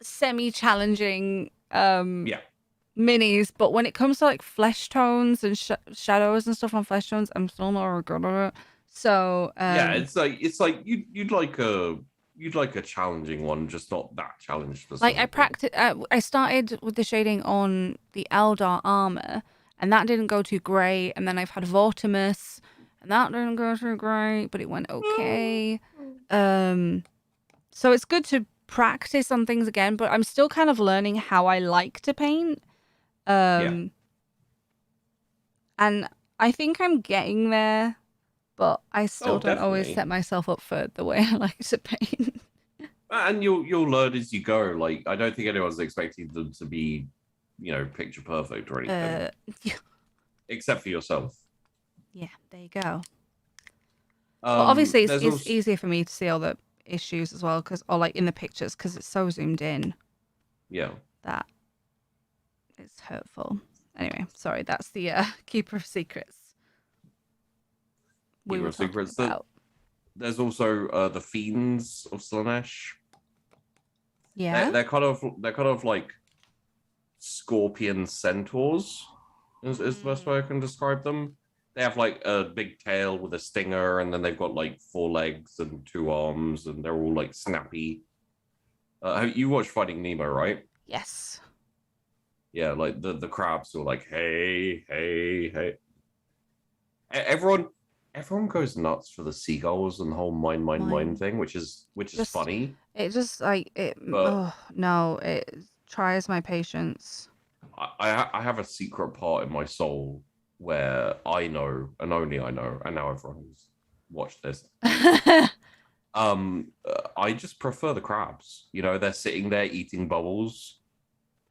semi-challenging minis, but when it comes to like flesh tones and shadows and stuff on flesh tones, I'm still not good at it. So yeah, it's like you'd like a challenging one, just not that challenged. Like I started with the shading on the Eldar armor, and that didn't go too great. And then I've had Vortimus, and that didn't go too great, but it went okay. So it's good to practice on things again, but I'm still kind of learning how I like to paint. And I think I'm getting there, but I still don't always set myself up for the way I like to paint. And you'll learn as you go. Like, I don't think anyone's expecting them to be, you know, picture perfect or anything. Except for yourself. Yeah, there you go. Well, obviously, it's easier for me to see all the issues as well, or like in the pictures, because it's so zoomed in. Yeah. That is hurtful. Anyway, sorry, that's the Keeper of Secrets. Keeper of Secrets. There's also the Fiends of Slanesh. Yeah. They're kind of like scorpion centaurs, is the best way I can describe them. They have like a big tail with a stinger, and then they've got like 4 legs and 2 arms, and they're all like snappy. You watched Finding Nemo, right? Yes. Yeah, like the crabs were like, hey, hey, hey. Everyone goes nuts for the seagulls and the whole mine Mine. thing, which is Just funny. it just like it. But Oh no! It tries my patience. I have a secret part in my soul where I know, and only I know, and now everyone who's watched this, I just prefer the crabs. You know, they're sitting there eating bubbles,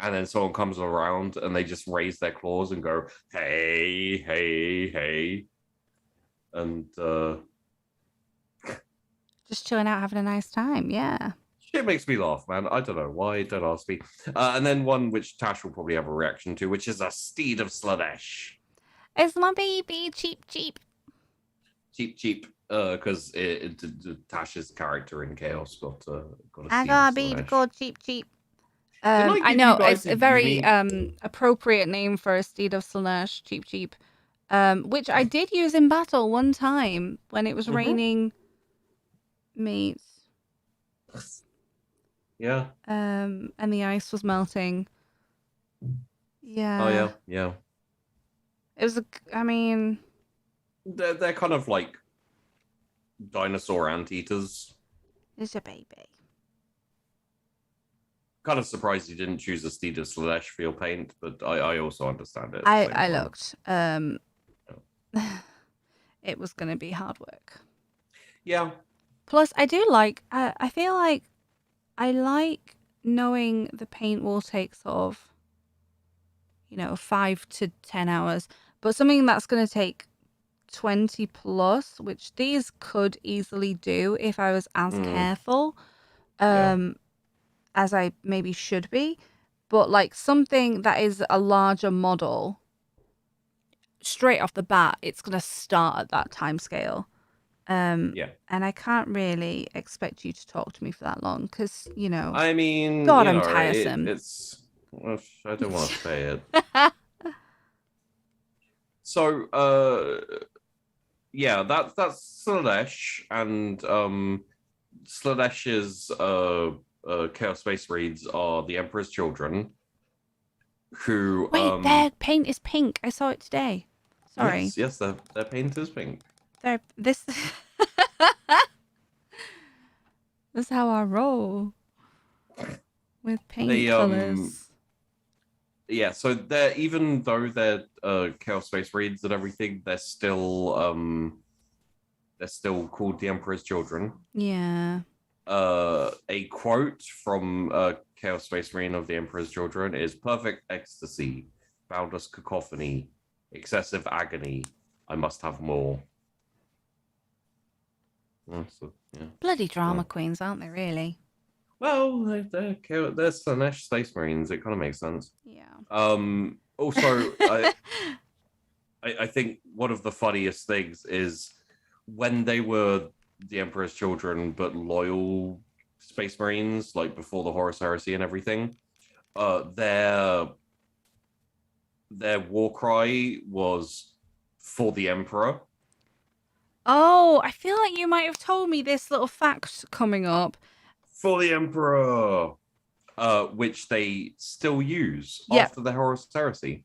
and then someone comes around and they just raise their claws and go, hey, hey, hey. And Just chilling out, having a nice time. Yeah. shit makes me laugh, man. I don't know why. Don't ask me. And then one which Tash will probably have a reaction to, which is a Steed of Sludge. It's my baby, cheap, cheap. Cheap. Because Tash's character in Chaos got a I Steed of got a baby Sludge. called cheap, cheap. Didn't I I give you know guys it's a a very unique? appropriate name for a steed of Slaanesh, cheap, cheap. Which I did use in battle one time when it was Mhm. raining meats. Yeah. And the ice was melting. Oh Yeah. yeah. It was I mean, They're kind of like dinosaur anteaters. it's a baby. Kind of surprised you didn't choose a Steed of Sludge for your paint, but I also understand it at the same I time. looked. It was gonna be hard work. Yeah. Plus, I do like. I feel like I like knowing the paint will take sort of 5 to 10 hours, but something that's gonna take 20 plus, which these could easily do if I was as Mm, careful yeah. as I maybe should be. But like something that is a larger model, straight off the bat, it's gonna start at that time scale. Yeah. And I can't really expect you to talk to me for that long because, I mean, God, I'm tiresome. it's. I don't want to say it. So, yeah, that's Slanesh, and Slanesh's Chaos Space Reads are the Emperor's children, who Wait, their paint is pink. I saw it today. Sorry. yes, their paint is pink. This this is how I roll with paint They colors. yeah, so they're, even though they're Chaos Space Reads and everything, they're still called the Emperor's children. Yeah. A quote from Chaos Space Marine of the Emperor's Children is perfect ecstasy, boundless cacophony, excessive agony. I must have more. Yeah. Bloody drama queens, aren't they, really? Well, they're Slanesh Space Marines. It kind of makes sense. Yeah. Also, I think one of the funniest things is when they were the Emperor's children, but loyal Space Marines, like before the Horus Heresy and everything. Their war cry was for the Emperor. Oh, I feel like you might have told me this little fact coming up. For the Emperor, which they still use Yep. after the Horus Heresy.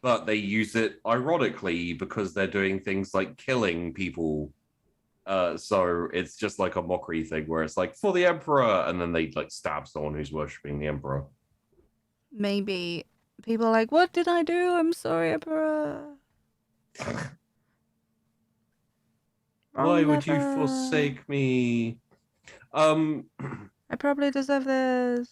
But they use it ironically because they're doing things like killing people. So it's just like a mockery thing where it's like for the Emperor, and then they like stab someone who's worshipping the Emperor. Maybe people are like, what did I do? I'm sorry, Emperor. Why would you forsake me? I probably deserve this.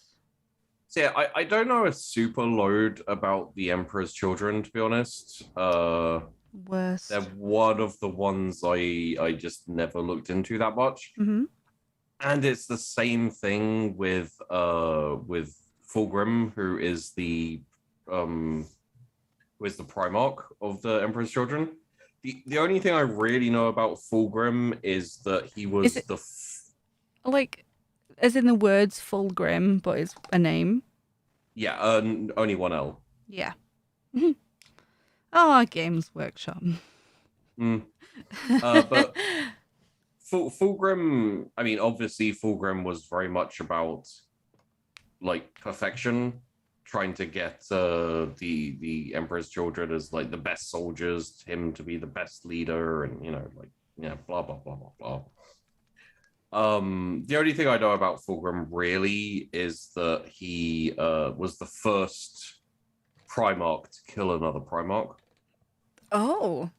So yeah, I don't know a super load about the Emperor's Children, to be honest. Worst. They're one of the ones I just never looked into that much. Mm-hmm. And it's the same thing with Fulgrim, who is the Primarch of the Emperor's Children. The only thing I really know about Fulgrim is that he was like, as in the words Fulgrim, but it's a name. Yeah, only one L. Yeah. Oh, Games Workshop. But Fulgrim, I mean, obviously Fulgrim was very much about like perfection, trying to get the Emperor's children as like the best soldiers, him to be the best leader, and like blah blah blah blah blah. The only thing I know about Fulgrim really is that he was the first Primarch to kill another Primarch. Oh,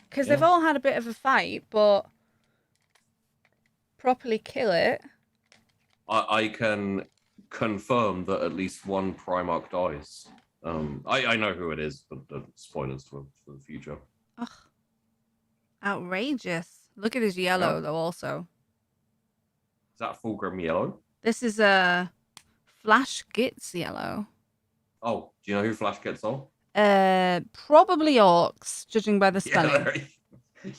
because they've all had a bit of a fight, but properly kill it. I can confirm that at least one Primarch dies. I know who it is, but spoilers for the future. Ugh. Outrageous. Look at his yellow, though, also. Is that Fulgrim yellow? This is a Flash Gitz yellow. Oh, do you know who Flash Gitz are? Probably orcs, judging by the spelling.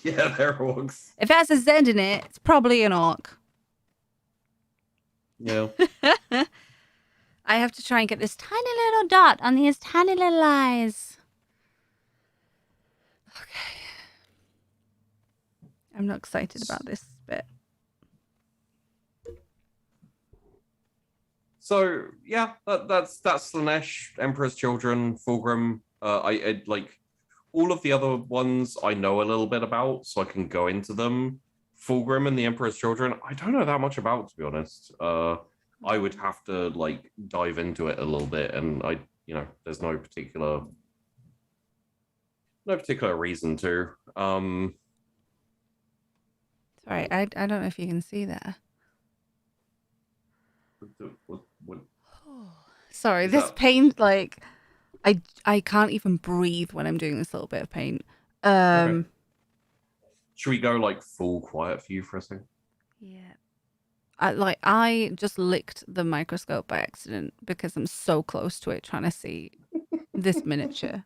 They're orcs. If it has a Z in it, it's probably an orc. Yeah. I have to try and get this tiny little dot on these tiny little eyes. Okay. I'm not excited about this bit. So yeah, that's Slaanesh, Emperor's Children, Fulgrim. I like all of the other ones I know a little bit about, so I can go into them. Fulgrim and the Emperor's Children, I don't know that much about, to be honest. I would have to like dive into it a little bit, and there's no particular reason to. Sorry, I don't know if you can see that. What Sorry, this paint, like, I can't even breathe when I'm doing this little bit of paint. Okay. Should we go like full quiet for you for a second? Yeah. I just licked the microscope by accident because I'm so close to it trying to see this miniature.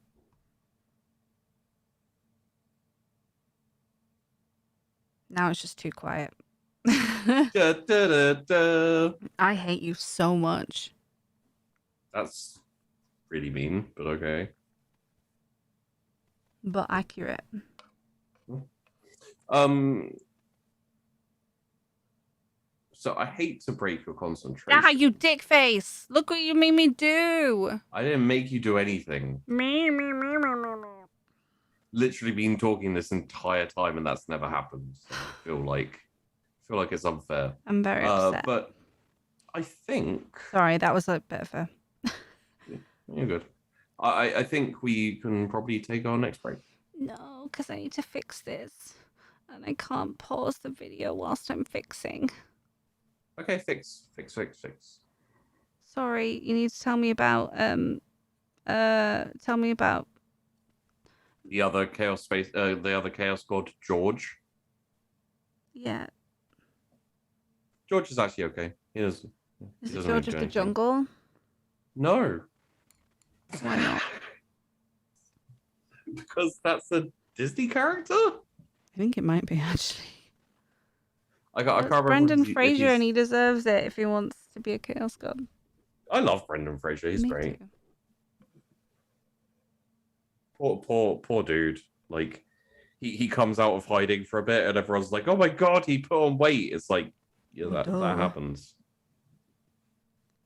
Now it's just too quiet. Da, da, da, da. I hate you so much. That's really mean, but okay. But accurate. So I hate to break your concentration. Ah, you dick face! Look what you made me do! I didn't make you do anything. Me. Literally been talking this entire time, and that's never happened. So I feel like it's unfair. I'm very upset. But I think. Sorry, that was a bit of a. You're good. I think we can probably take our next break. No, because I need to fix this, and I can't pause the video whilst I'm fixing. Okay, fix. Sorry, you need to tell me about tell me about the other chaos god, George. Yeah. George is actually okay. Is it George of the Jungle? No. Why not? Because that's a Disney character? I think it might be, actually. I can't remember. Brendan Fraser, and he deserves it if he wants to be a Chaos God. I love Brendan Fraser. He's great. Poor dude. Like, he comes out of hiding for a bit, and everyone's like, "Oh my god, he put on weight." It's like, yeah, that happens.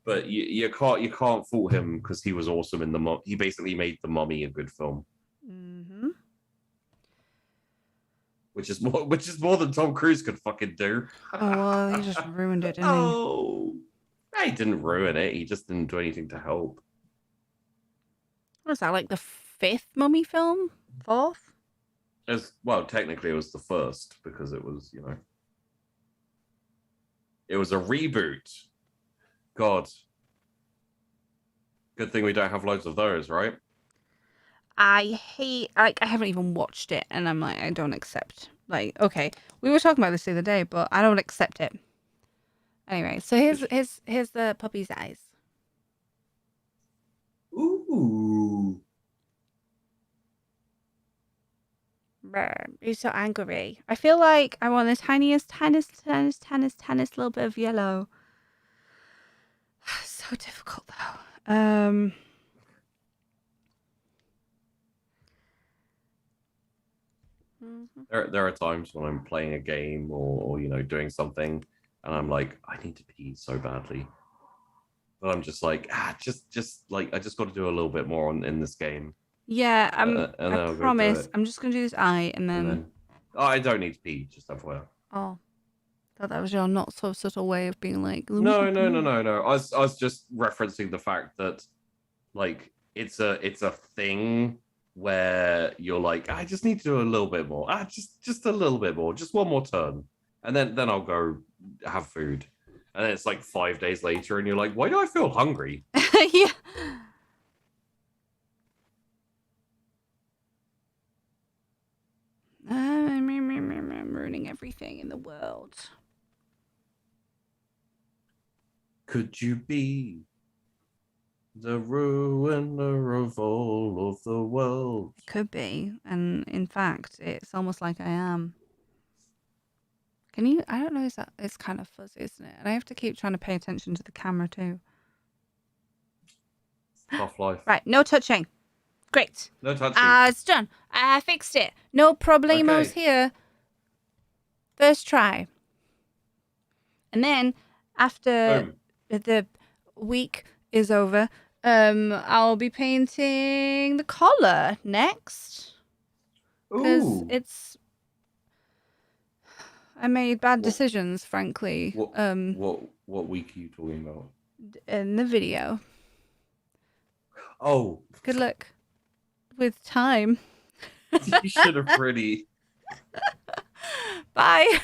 But you can't fault him because he was awesome in the he basically made The Mummy a good film. Mm-hmm. Which is more than Tom Cruise could fucking do. Oh well, he just ruined it, didn't he? Oh, he didn't ruin it. He just didn't do anything to help. What was that, like the 5th Mummy film? 4th? Well, technically it was the 1st because it was, it was a reboot. God. Good thing we don't have loads of those, right? I haven't even watched it, and I'm like, I don't accept. Like, okay, we were talking about this the other day, but I don't accept it. Anyway, so here's the puppy's eyes. Ooh. He's so angry. I feel like I want the tiniest little bit of yellow. So difficult though. There are times when I'm playing a game or you know doing something, and I'm like, I need to pee so badly, but I'm just like, just like I just got to do a little bit more in this game. Yeah, And I then I'll go do promise. it. I'm just gonna do this eye, and And then. then oh, I don't need to pee. Just FYI. Oh, thought that was your not so subtle way of being like. No. I was just referencing the fact that like it's a thing where you're like, I just need to do a little bit more. Just a little bit more, just one more turn, and then I'll go have food. And then it's like 5 days later, and you're like, why do I feel hungry? Yeah. I'm ruining everything in the world. Could you be the ruiner of all of the world? Could be, and in fact, it's almost like I am. Can you? I don't know. Is that? It's kind of fuzzy, isn't it? And I have to keep trying to pay attention to the camera too. Tough life. Right, no touching. Great. No touching. It's done. I fixed it. No problemos here. First try. And then after the week is over, I'll be painting the collar next. Because it's I made bad decisions, frankly. What week are you talking about? In the video. Oh. Good luck with time. You should have really. Bye.